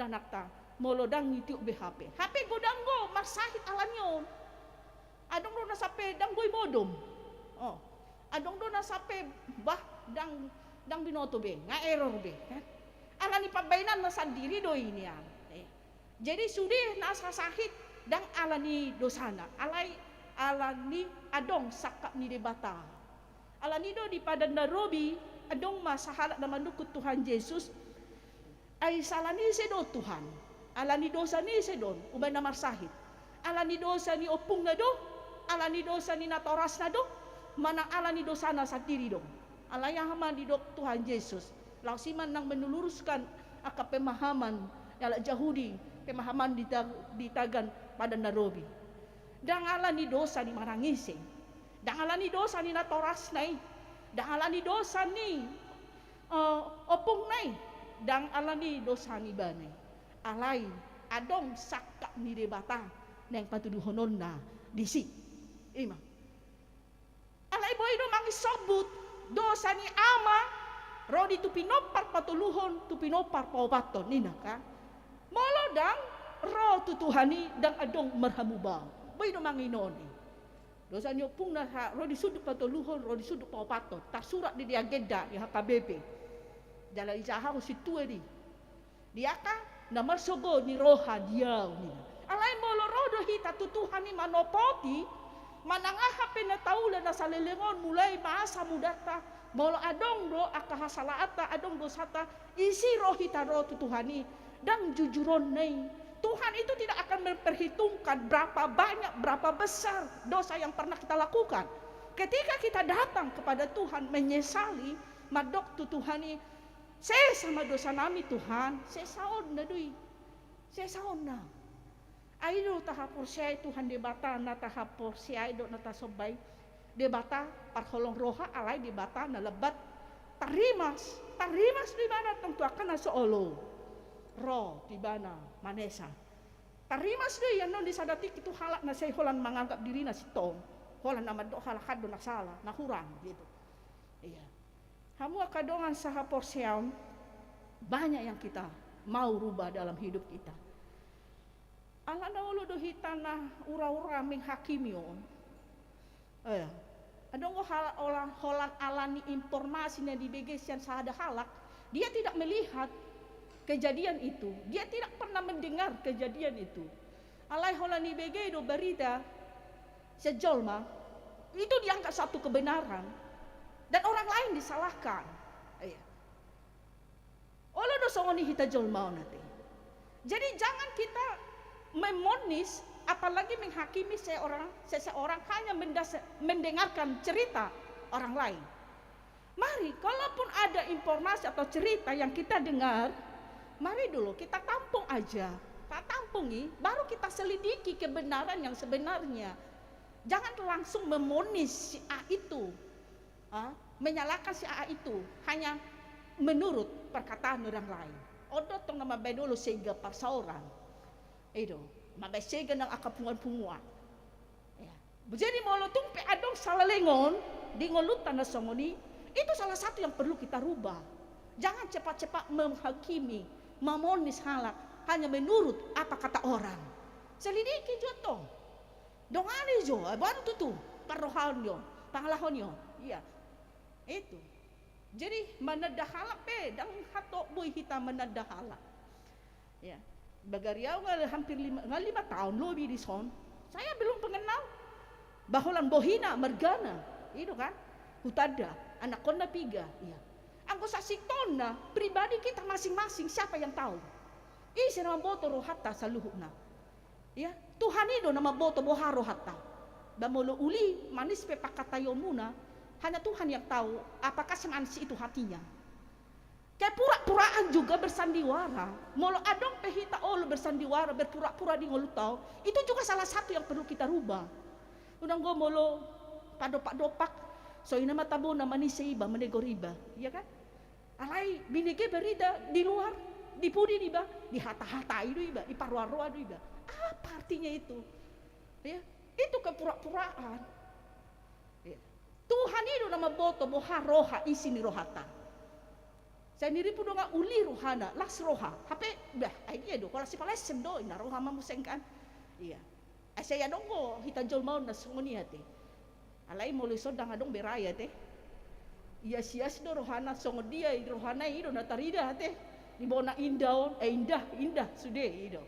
nakta. Molo dang itiyo BHP. HP godang go masahit alan yon. Adong do na sape dang goy modom. Oh. Adong do na sape bah dang binoto be. Nga error be. Alani pabainan na sendiri do ini ya. Jadi sudah nasa sahid dan alani dosana. Alani adong sakap ni debata. Alani do di padan Nairobi adong masahala na manukut Tuhan Yesus. Ay salani sedo Tuhan. Alani dosa ni sedon uban na marsahid. Alani dosa ni opung na do. Alani dosa ni natoras na do. Mana alani dosa na sendiri do. Alayahaman di do Tuhan Yesus. Lausiman nang meneluruskan aka pemahaman ala Yahudi pemahaman di tagan pada Nairobi. Dang alani dosa ni marangise. Dang alani dosa ni natoras nai. Dang alani dosa ni opung nai. Dang alani dosa ni banai. Alai adong sakak ni debata nang patuduhonon na disi. Ima. boy do mangi sobut dosa ni ama rodi tu pinopar patuluhon tu pinopar paubaton nina kan molo dang ro tu Tuhani dang adong marhamubang boy do mangi noni dosa nyo pung na rodi sudut patuluhon rodi sudut paubaton tersurat di agenda di HKBP jalan isaha ko situ di dia ka namar sogo ni roha dia nina alai molo rodo hita tu Tuhani manopoti manangaha pinataulan na sa lilingon mulai maasa mudata molo adong do akahasalaata adong dosata isi rohita ro Tuhani dan jujuron nei Tuhan itu tidak akan memperhitungkan berapa banyak berapa besar dosa yang pernah kita lakukan ketika kita datang kepada Tuhan menyesali madok tu Tuhani saya sama dosa nami Tuhan saya saon na dui saya saon na aido tahapur siya Tuhan debata na tahapur siya aido na tasobay debata parholong roha alay debata na lebat tarimas di mana tentu akan na soolo ro di mana manesa tarimas do yan no di sadatik itu halak na say holan menganggap diri na si tong holan na madok halakad do na salah na kurang gitu iya hamu akadongan sahapor siya banyak yang kita mau rubah dalam hidup kita ala na ulo do hitana ura-ura ming hakimion adong holan alani informasi na dibegesian sahada halak dia tidak melihat kejadian itu dia tidak pernah mendengar kejadian itu alai holan ibege do berita sejolma itu dianggap satu kebenaran dan orang lain disalahkan olo do songoni hita jolma nanti jadi jangan kita memonis apalagi menghakimi seseorang hanya mendengarkan cerita orang lain. Mari kalaupun ada informasi atau cerita yang kita dengar, mari dulu kita tampung aja. Kita tampungi, baru kita selidiki kebenaran yang sebenarnya. Jangan langsung memonis si A itu, menyalahkan si A itu hanya menurut perkataan orang lain. Odo tong nama bedolo sehingga parsaoran. Itu, mabay sega ng akapungan-punguan. Jadi molo tumpe adong salalengon di ngolutan na songoni, itu salah satu yang perlu kita rubah. Jangan cepat-cepat menghakimi, memonis halak hanya menurut apa kata orang. Selidiki jotong. Dongani jo, bantu tuh parohanyo, panglahonyo. Iya. Itu. Jadi manada halak pe dang hato boy hita manada halak. Ya. Bagariaw nga hampir 5 tahun lebih di son. Saya belum mengenal baholan bohina margana. Itu kan? Hutada, anak kona piga. Iya. Anggo sa siktona, pribadi kita masing-masing siapa yang tahu? Isi nama boto rohata sa luhuna. Ya, Tuhan itu nama boto boharo hatta. Bamolo uli manis pe pakatayo muna. Hanya Tuhan yang tahu apakah semansi itu hatinya. Kayak pura-puraan juga bersandiwara. Molo adong pehita olo bersandiwara berpura-pura di ngolutau. Itu juga salah satu yang perlu kita rubah. Udang go molo padopak-dopak. So ina matabo na maniseiba menegoriba, iya kan? Alai binege berida di luar, dipudi diba, di hata-hata itu iba, di parwa-roa itu iba. Apa artinya itu? Ya, itu kepura-puraan. Ya. Tuhan itu nama boto boha roha isi ni rohata. Saya niri pun nga uli rohana, las roha. Hape dah, idea do. Kalau si palesem do, ina roha mamusengkan. Iya. Saya dongo hita jol mau na sunguni hati. Alai mulai sodang adong beraya teh. Iya sias do rohana songo dia rohana itu na tarida teh. Di bona indah sudah itu.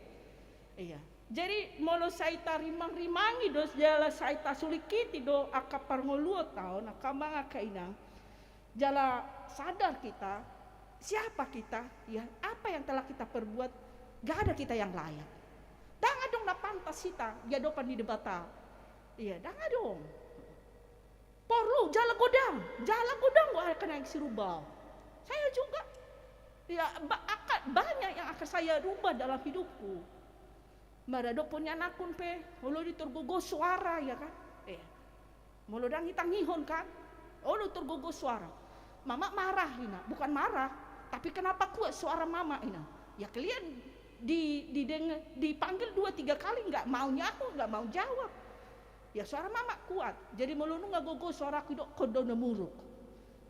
Iya. Jadi molo saita rimang-rimangi dos jala saita sulikiti do akapar ngoluo taon akamanga kainang. Jala sadar kita siapa kita, ya apa yang telah kita perbuat, gak ada kita yang layak. Danga dong na pantas kita, ya dopan di debata. Iya, danga dong. Porlu jala godang gua akan naik si rubah. Saya juga, ya banyak yang akan saya rubah dalam hidupku. Marado punya nakun pe, mulu diturgogo suara ya kan? Mulu dang hitangihon kan? Mulu turgogo suara. Mama marah ina, bukan marah. Tapi kenapa kuat suara mama ini? Ya kalian dipanggil 2-3 kali nggak maunya aku nggak mau jawab. Ya suara mama kuat. Jadi melunu ngagogo suara kudok kodo namuruk.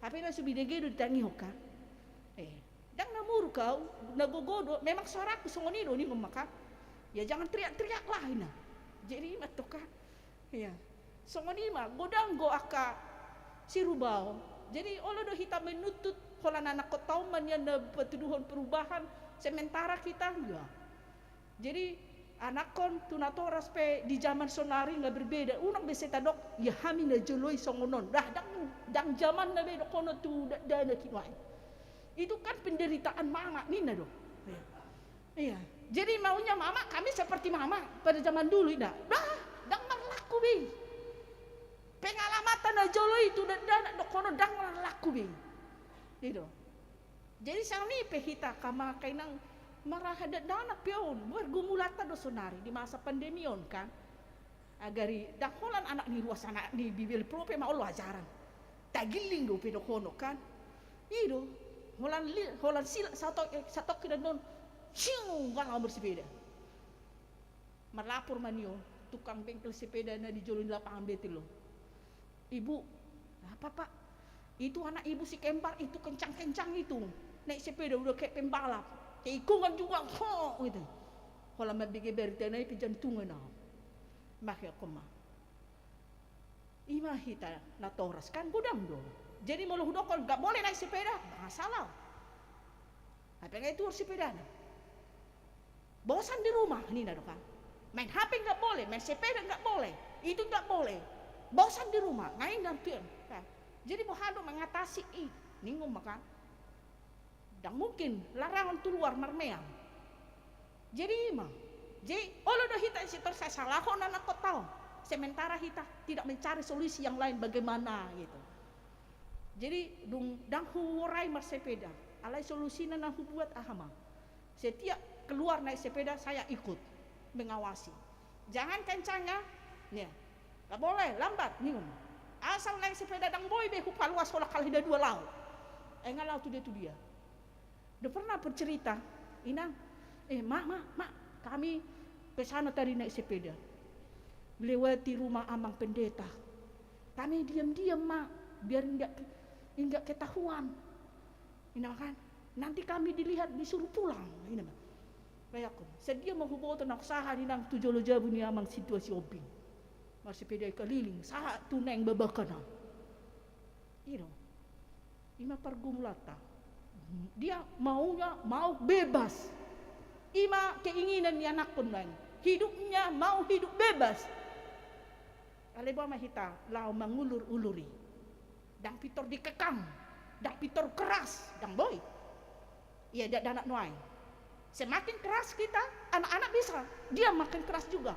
Tapi na subidege do tangi hoka. Dang namuruk kau nagogodo memang suaraku songonido ni memaka. Ya jangan teriak-teriak lah ina. Jadi matoka. Ya. Songonima godang go aka sirubao. Jadi olo do hita menutut holan anak kotau man yan na petuduhan perubahan sementara kita ya. Jadi anak kon tunatoras pe di zaman sonari nggak berbeda. Unang beseta dok ya hami na joloi songonon. Dah dang zaman na bedo kono tu dana kinwai. Itu kan penderitaan mama nina dok. Iya. Jadi maunya mama kami seperti mama pada zaman dulu dah. Dang marlaku bi. Pengalamatan na joloi tu dana dok kono dang marlaku bi. Gitu. Jadi sang ni pehita kama kainang marahadat dana pion bergumulata do sonari di masa pandemion kan agari dakolan anak ni ruas anak ni bibil prope ma Allah ajaran tagiling do pedo kono kan ido holan sila satu kira non siung galau bersepeda melapor manio tukang bengkel sepeda na di jolin lapangan betul lo ibu apa pak itu anak ibu si kembar itu kencang-kencang itu naik sepeda udah kayak pembalap ikungan juga kok gitu. Kalau mabigi berita na ipijantungan na. Maki ako ma. Ima hita na toras kan gudang do. Jadi mau hudokon gak boleh naik sepeda, masalah. Apa yang itu harus sepeda na. Bosan di rumah ini na kan. Main HP gak boleh, main sepeda gak boleh. Itu gak boleh. Bosan di rumah, ngain dan pion. Jadi mau hado mengatasi ningum makan. Dan mungkin larangan keluar marmeang. Jadi olo dah hita si tersalah anak kau tahu. Sementara hita tidak mencari solusi yang lain bagaimana gitu. Jadi dang hurai mar sepeda. Alai solusinya nah buat ahama. Setiap keluar naik sepeda saya ikut mengawasi. Jangan kencangnya. Ya. Enggak boleh lambat nih. Asal naik sepeda dang boy be hupaluas sekolah kali dua laut. Enggak laut tu dia. Udah pernah bercerita, Inang, mak, kami pesana tadi naik sepeda, melewati rumah amang pendeta. Kami diam-diam mak, biar enggak ketahuan. Inang kan, nanti kami dilihat disuruh pulang. Ini mak, kayak aku, sedia menghubungi tenak saha Inang tujuh lo jabu ni amang situasi obing, masih sepeda keliling, saha tuneng babakana. Ini, ima pergumulata. Dia mau bebas. Ima keinginan ni anak pun lain. Hidupnya mau hidup bebas. Aleba mahita lau mengulur-uluri. Dang pitor dikekang. Dang pitor keras. Dang boy. Iya dak anak nuai. Semakin keras kita, anak-anak bisa. Dia makin keras juga.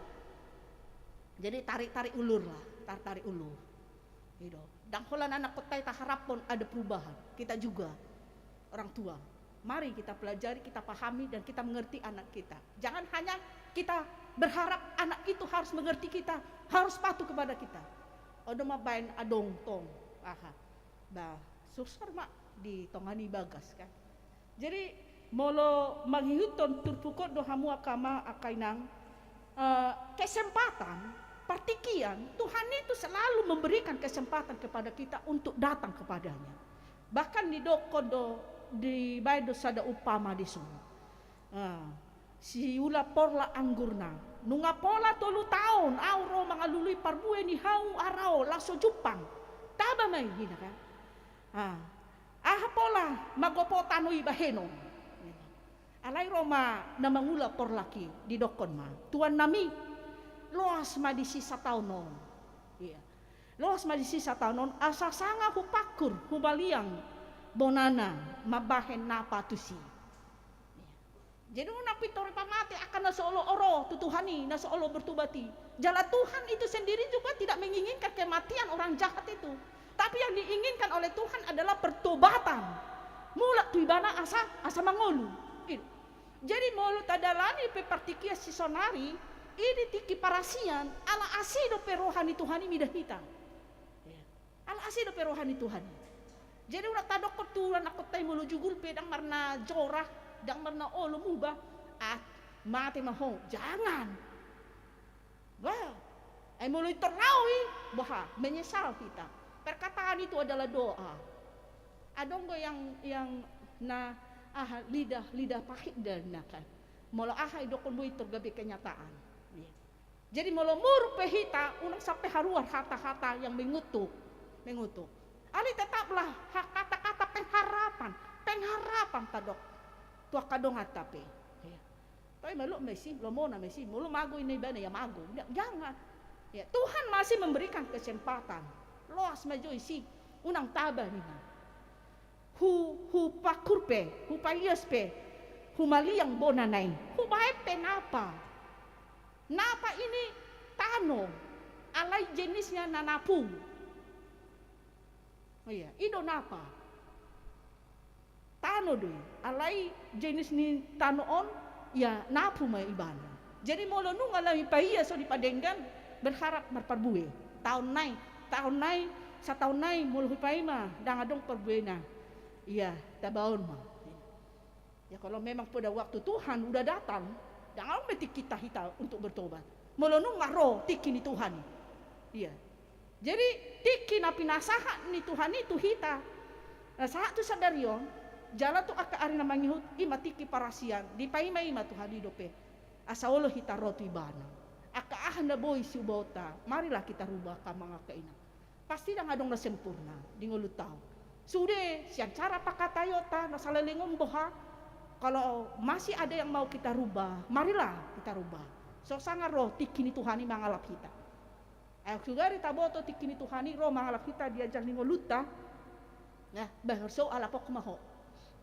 Jadi tarik-tarik ulur lah. Tarik-tarik ulur. Gitu. Dang holan anak kotai tak harap pun ada perubahan. Kita juga. Orang tua, mari kita pelajari, kita pahami dan kita mengerti anak kita. Jangan hanya kita berharap anak itu harus mengerti kita, harus patuh kepada kita. Odo mabain adong tong, susah mak di tongani bagas kan. Jadi molo manghiuton turpukot do hamu akama akainang kesempatan, partikian Tuhan itu selalu memberikan kesempatan kepada kita untuk datang kepadanya. Bahkan di dokodo di baido sada upama di sono. Si ula porla anggurna. Nunga pola 3 tahun auro mangalului parbue ni hau arao laso Jepang. Taba mai hina kan. Pola magopota no ibaheno. Alai Roma na mangula porlaki di dokon ma. Tuan nami loas ma di sisa tahun non. Iya. Loas ma di sisa tahun non asa sanga hupakur hubaliang bonana mabahen napa tusi. Jadi nak pitor pamati akan nasoolo oro tutuhani nasoolo bertubati. Jalan Tuhan itu sendiri juga tidak menginginkan kematian orang jahat itu. Tapi yang diinginkan oleh Tuhan adalah pertobatan. Mula tuibana asa mangolu. Jadi mulu tadalani pepartikia sisonari ini tiki parasian ala asido perohani Tuhani midahita. Ala asido perohani Tuhani. Jadi udah tadok ketulan aku tay mulu jugul pedang marna jorah, dang marna olo mubah, mati maho, jangan. Wah, Ay mulai terlawi, bahwa menyesal kita. Perkataan itu adalah doa. Ada nggak yang na lidah pahit dan nakan. Mula ahai dokon bui tergabi kenyataan. Jadi mula mur pehita unang sampai haruar kata-kata yang mengutuk. Ali tetaplah kata-kata pengharapan tadok. Tua kadong atape. Tapi malu mesi, lomona mesi, mulu mago ini bana ya mago. Jangan. Ya, Tuhan masih memberikan kesempatan. Loas majo isi unang tabah ni. Hu pakurpe, hu payaspe, hu maliang bonanay. Hu baepe napa? Napa ini tano? Alay jenisnya nanapung. Oh iya, ido napa? Tano doy. Alay jenis ni tanoon, ya napu may ibana. Jadi molo nung alay pahiya so di padenggan berharap marparbue. Tahun nai sa tahun nai molo hupay ma dangadong parbue na. Iya, tabaon ma. Ya kalau memang pada waktu Tuhan udah datang, jangan metik kita untuk bertobat. Molo nung ngaro tiki ni Tuhan. Iya. Jadi tiki na pinasaha ni Tuhan itu hita. Nah, saat tu sadarion, jala tu aka ari na mangihut ima tiki parasian, di paima ima Tuhan hidope. Asa ulo hita rotu ibana. Aka ahan na boy si ubota. Marilah kita rubah ka mga kainan. Pasti dah ngadong na sempurna, di ngulutaw. Sude, siang cara pakatayota na salalingong boha. Kalau masih ada yang mau kita rubah, marilah kita rubah. So sangat roh tiki ni Tuhan ni mangalap kita. Ayo juga taboto tiki ni Tuhan ni roh mangalap kita diajak ni ngoluta. Nah, bahasa ala pok maho.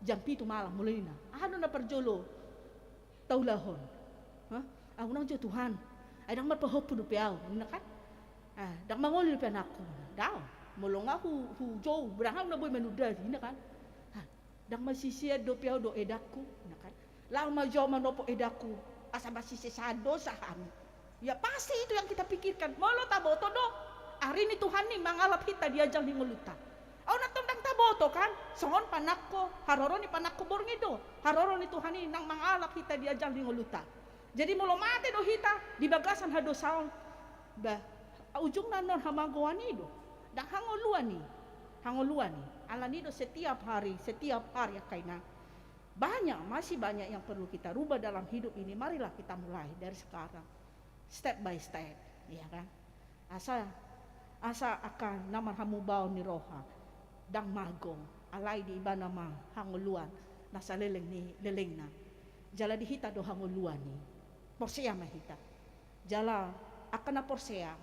Jam 7 malam mulai na. Ano na perjolo? Taulahon. Ha? Ako nang jo Tuhan. Ay dang mapahopo do piaw, kan? Dang mangoli do pianako. Daw, mulong aku jo berangam na boy manudar, kan? Dang masisiad do piaw do edaku, kan? Lang majo manopo edaku, asa masisisado sa kami. Ya pasti itu yang kita pikirkan. Molo taboto do. Hari ini Tuhan ni mangalap kita diajak ni nguluta. Oh natundang taboto kan. Songon panakko, haroro ni panakko borngido. Haroro ni Tuhan ni nang mangalap kita diajak ni nguluta. Jadi molo mate do hita di bagasan hado saon. Bah ujung nanon hamagawan ni do. Dang hangoluan ni. Alani do setiap hari kaina. Masih banyak yang perlu kita rubah dalam hidup ini. Marilah kita mulai dari sekarang. Step by step, ya kan? Asa akan naman hamubaw ni roha dang magong alay di iba nama hanguluan nasa leleng na jala dihita do hanguluan ni porseya mahita jala akan na porseya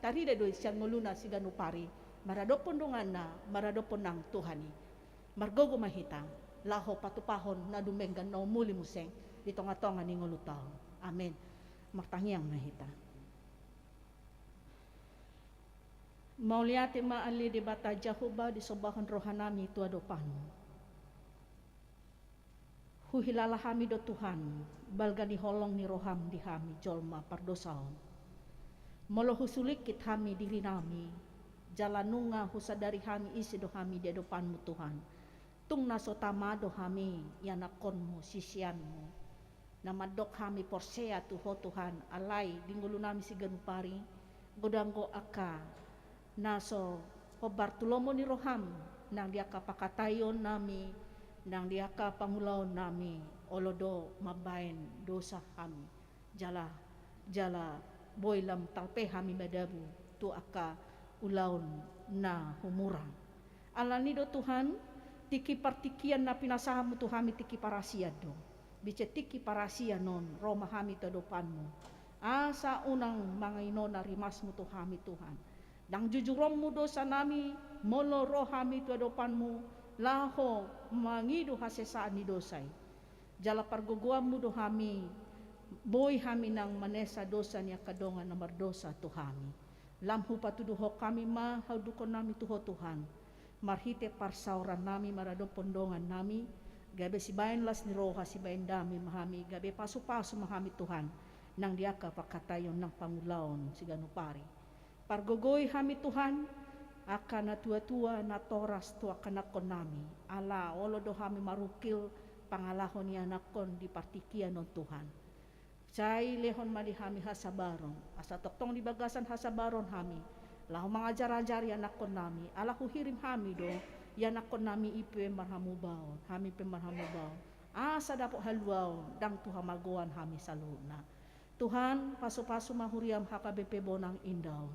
tarida do siyang nguluna si ganupari maradopon dongan na maradopon ng Tuhan ni margogo mahita laho patupahon na dumenggan no muli museng dito nga tonga ni ngulutaw. Amen. Martangyang mahita. Mauliati maali di bata Jehovah di sobahan rohanami tu adopanu. Huhilala hami do Tuhan, balga di holong ni roham di hami jolma pardosaon. Molo husulikit hami diri nami, jalanunga husadari hami isi do hami di adopanmu Tuhan. Tung nasotama do hami yanakonmu sisianmu. Namadok hami porsea tuho Tuhan alay dingulu nami si ganupari godanggo aka naso hobartulomo ni roham nang diaka pakatayon nami nang diaka pangulaon nami olodo mabain dosa hami jala boylam talpe hami badabu tu aka ulaon na humurang alani do Tuhan tiki partikian na pinasahamu tu hami tiki parasiado bicetiki parasia non Roma hami tadopanmu asa unang mga inona rimasmu to hami Tuhan dang jujurommu dosa nami molo roh hami tadopanmu laho mangidu hasesaan ni dosay jala parguguammu do hami boy hami nang manesa dosa niya kadongan na mardosa to hami lamhu patuduho kami mahaldukon nami tuho Tuhan marhite parsauran nami marado pondongan nami gabe si bayan las ni roha si bayan dami mahami gabe paso-paso mahami Tuhan nang diaka pakatayon ng pangulaon si ganupari pargogoy hami Tuhan aka na tua-tua na toras tu akanakon nami olo do hami marukil pangalahon ni anakon di partikian non Tuhan Cai lehon malihami hasabaron, asa toktong di bagasan hasabaron hami. Lahu mengajar-ajar yanakon nami, alahu hirim hami do, yanakon nami ipe marhamu baon, hami pe marhamu baon. Asa dapok haluaon, dang Tuhan magoan hami saluna. Tuhan paso-paso mahuriam HKBP Bonang Indaw.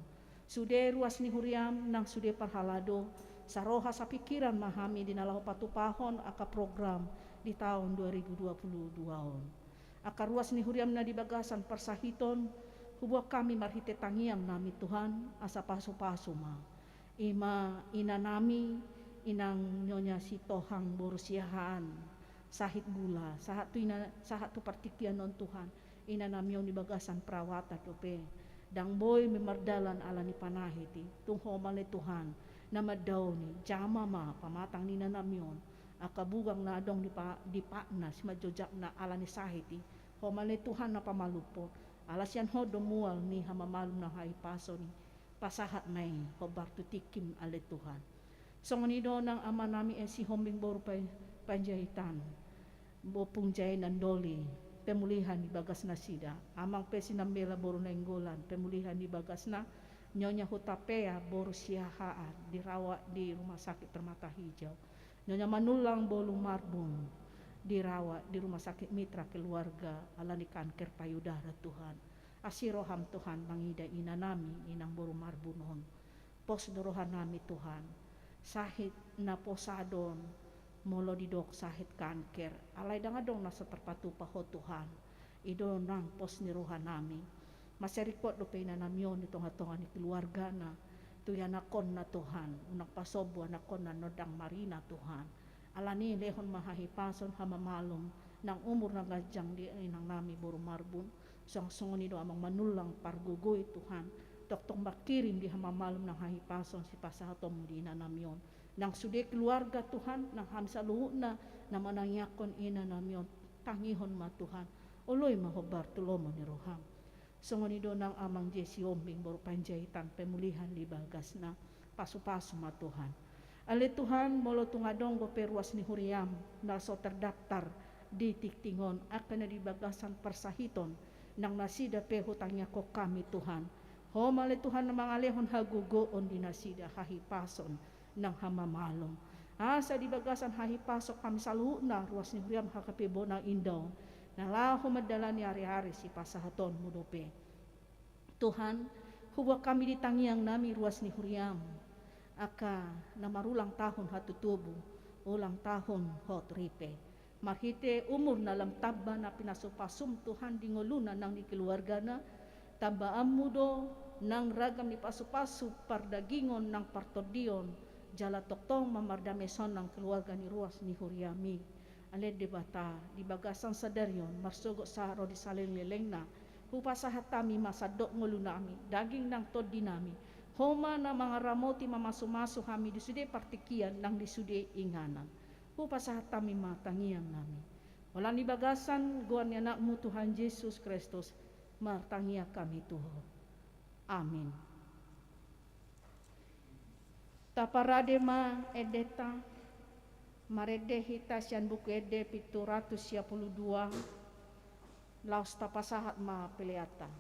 Sude ruas ni huriam nang sude parhalado, saroha sa pikiran mahami dinalahu patupahon aka program di tahun 2022. Aka ruas ni huriam na di bagasan persahiton, hubuak kami marhite tangiang nami Tuhan asa paso-paso ma. Ima ina nami inang nyonya si tohang borusiahan sahit gula, sahat tu partikian non Tuhan. Ina namion di bagasan perawatan dope. Dang boy memardalan ala ni panahiti, tungho male Tuhan na madaw ni jama ma pamatang ni namion. Akabugang na adong di pakna si majojak na ala ni sahiti, ho male Tuhan na pamalupo. Alas yan ho domual ni hamamalum na haipaso ni pasahat na ho bartu tikim ale Tuhan. So nganido ng ama nami si hombing boru panjahitan, bopung jay nandoli, pemulihan di bagas na sida, amang pesinambela boru na inggolan, pemulihan di bagas na nyonya hutapea boru siyahaan, dirawat di rumah sakit Permata Hijau. Nyonya manulang bolu marbun, dirawat di rumah sakit Mitra Keluarga, alani kanker payudara Tuhan. Asiroham Tuhan mangida ina nami, inang boru marbunon. Pos dorohan nami Tuhan, sahit na posadon, molo didok sahit kanker. Alay dangadong nasa terpatupa ho Tuhan. Ido nang pos niruhan nami. Maserikot do pay na namyon itong hatongan ni keluarga na. Tuyanakon na Tuhan. Unang pasobo anakon na nodang marina Tuhan. Alani lehon mahahipason hamamalom nang umur na gajang di inang nami buru marbun. Song-songon nido amang manulang pargugoy Tuhan. Toktong makirim di hamamalom ng hahipason si pasahatom di na namyon. Nang sude keluarga Tuhan, nang hamsa luhu na manangyakon ina namyon, tangihon ma Tuhan, uloy mahobar tulomo ni Roham. Sungonido ng amang Jesi Ombing boru panjahitan pemulihan di bagas na paso-paso ma Tuhan. Ale Tuhan molo tungadong go perwas ni huriam na so terdaftar di tiktingon akan na di bagasan persahiton nang nasida pe hutangnya ko kami Tuhan. Ho male Tuhan na mangalehon hagugoon di nasida hahipason ng hamamalom. Asa di bagasan hahipasok kami sa na ruas ni huriam HKBP Bonang Indaw. Nalaho madala ni hari-hari si pasahaton mudope. Tuhan, huwag kami ditangiang nami ruas ni huriam. Aka na marulang tahun hatutubo, ulang tahun hot ripe. Marhite umur na lam taba na pinasupasum Tuhan di ngoluna nang ni keluarga na. Tabaan mudo nang ragam ni pasu-pasu pardagingon nang partodion. Jala toktong mamardameson ng keluarga ni ruas ni huriami. Ale debata di bagasan sadaryon marsugo sa ro di saleng leleng na hupasahat tami masadok ngulunami daging nang tod dinami homa na mga ramoti mamasumaso kami di sude partikian nang di sude inganan hupasahat tami matangiang nami wala ni bagasan guan ni anakmu Tuhan Yesus Kristus martangia kami Tuhan amin. Taparade ma edeta marede hita sian buku ede pitu 122 laos tapasahat ma peleata. Sayang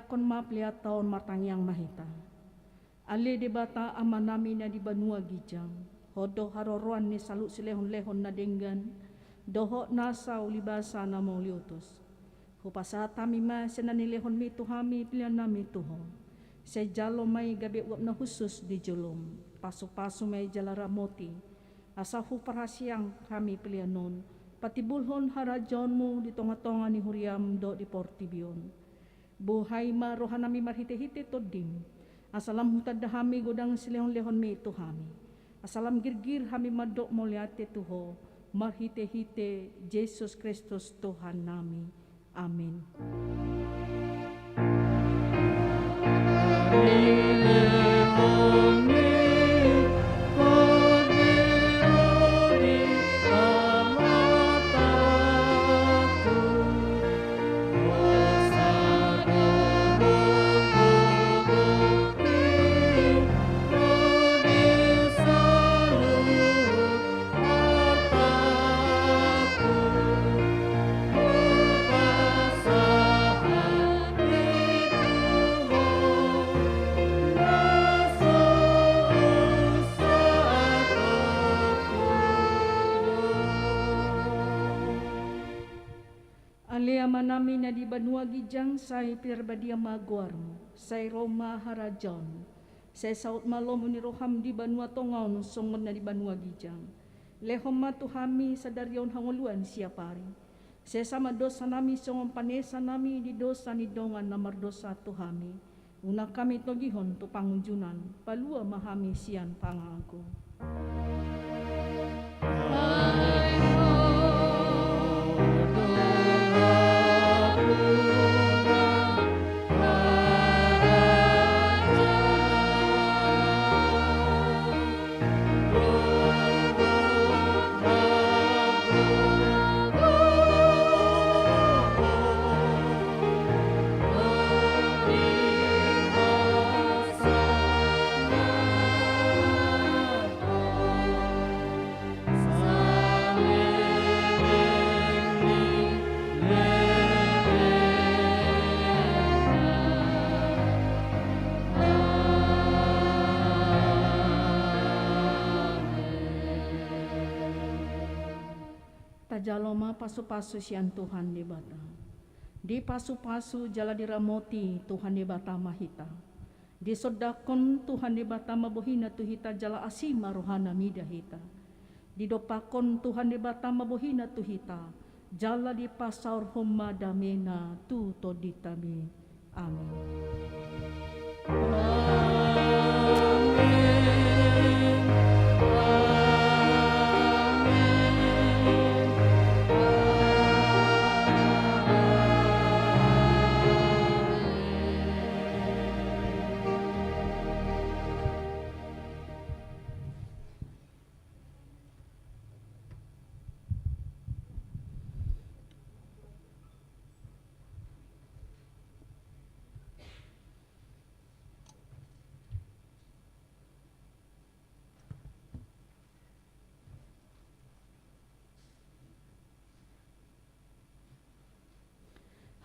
sedakon maplia taon martangyang mahita. Ali di bata ama namin na di banua gijang. Hodo haroroan ni salut silehon-lehon na denggan. Doho nasa ulibasa na mauliutos. Hupasa tami ma senanilehon mi tuhami pilihan nami tuho. Sa jalo may gabi uap na husus di julum. Paso-paso may jalara moti. Asa huparhasyang kami pilihan nun. Patibulhon harajon mo di tonga-tonga ni Huriam do di Portibion. Buhay ma rohanami marhite-hite todim. Asalam hutad dahami godang silehon-lehon mi tuhami. Asalam girgir hami madok moliate tuho. Marhite-hite Jesus Kristus Tuhan nami. Amin. Aliama namin na di banua gijang say pirbadia maguarmo, say Roma harajon, say saut malom ni roham di banua tongaon songon na di banua gijang. Lehom matuhami sa daryon hanguluan siapari. Say sama dosa nami songon panesa nami di dosa ni dongan na mardosa tuhami. Una kami togihon tu pangunjunan, palua mahami sian pangaku. Jaloma pasu-pasu sian Tuhan di bata. Di pasu-pasu jala diramoti Tuhan di bata mahita. Di sodakon Tuhan di bata mabuhina tuhita jala asima rohana midahita. Di dopakon Tuhan di bata mabuhina tuhita. Jala di pasaur homa damena tu toditami. Amin.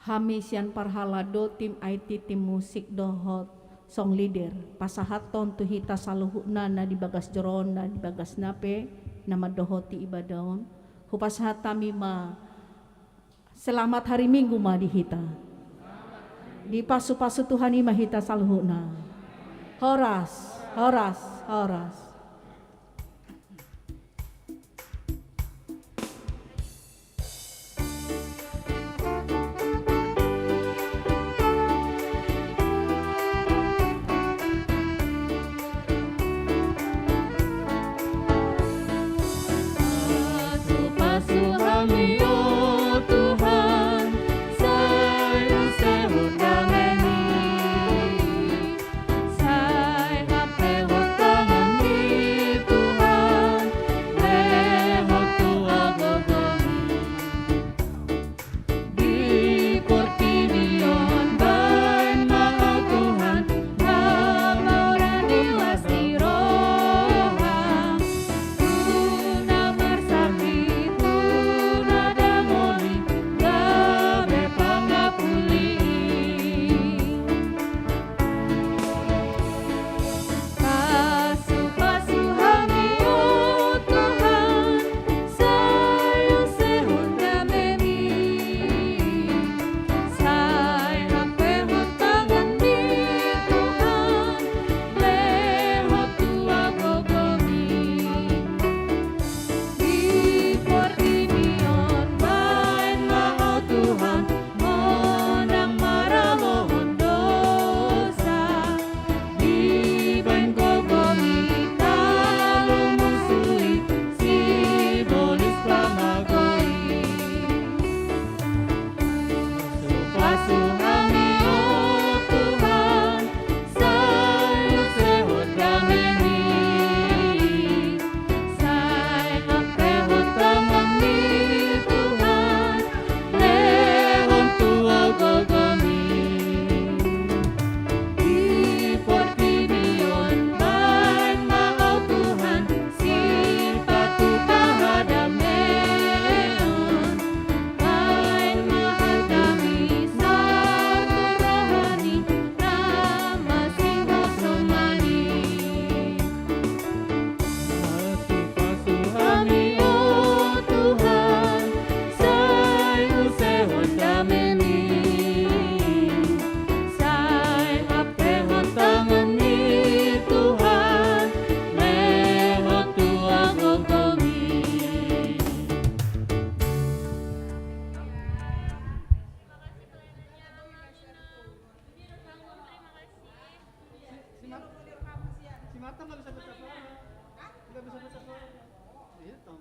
Hami sian parhalado tim IT tim musik dohot song leader pasahaton tuhita saluhuna na di bagas jeron na di bagas nape nama dohoti ibadaon hupashatami ma selamat hari Minggu ma dihita di pasu-pasu Tuhan ima hita saluhuna horas horas horas. Saya hape waktangan Marta nggak bisa baca suara. Nggak bisa baca suara. Itu.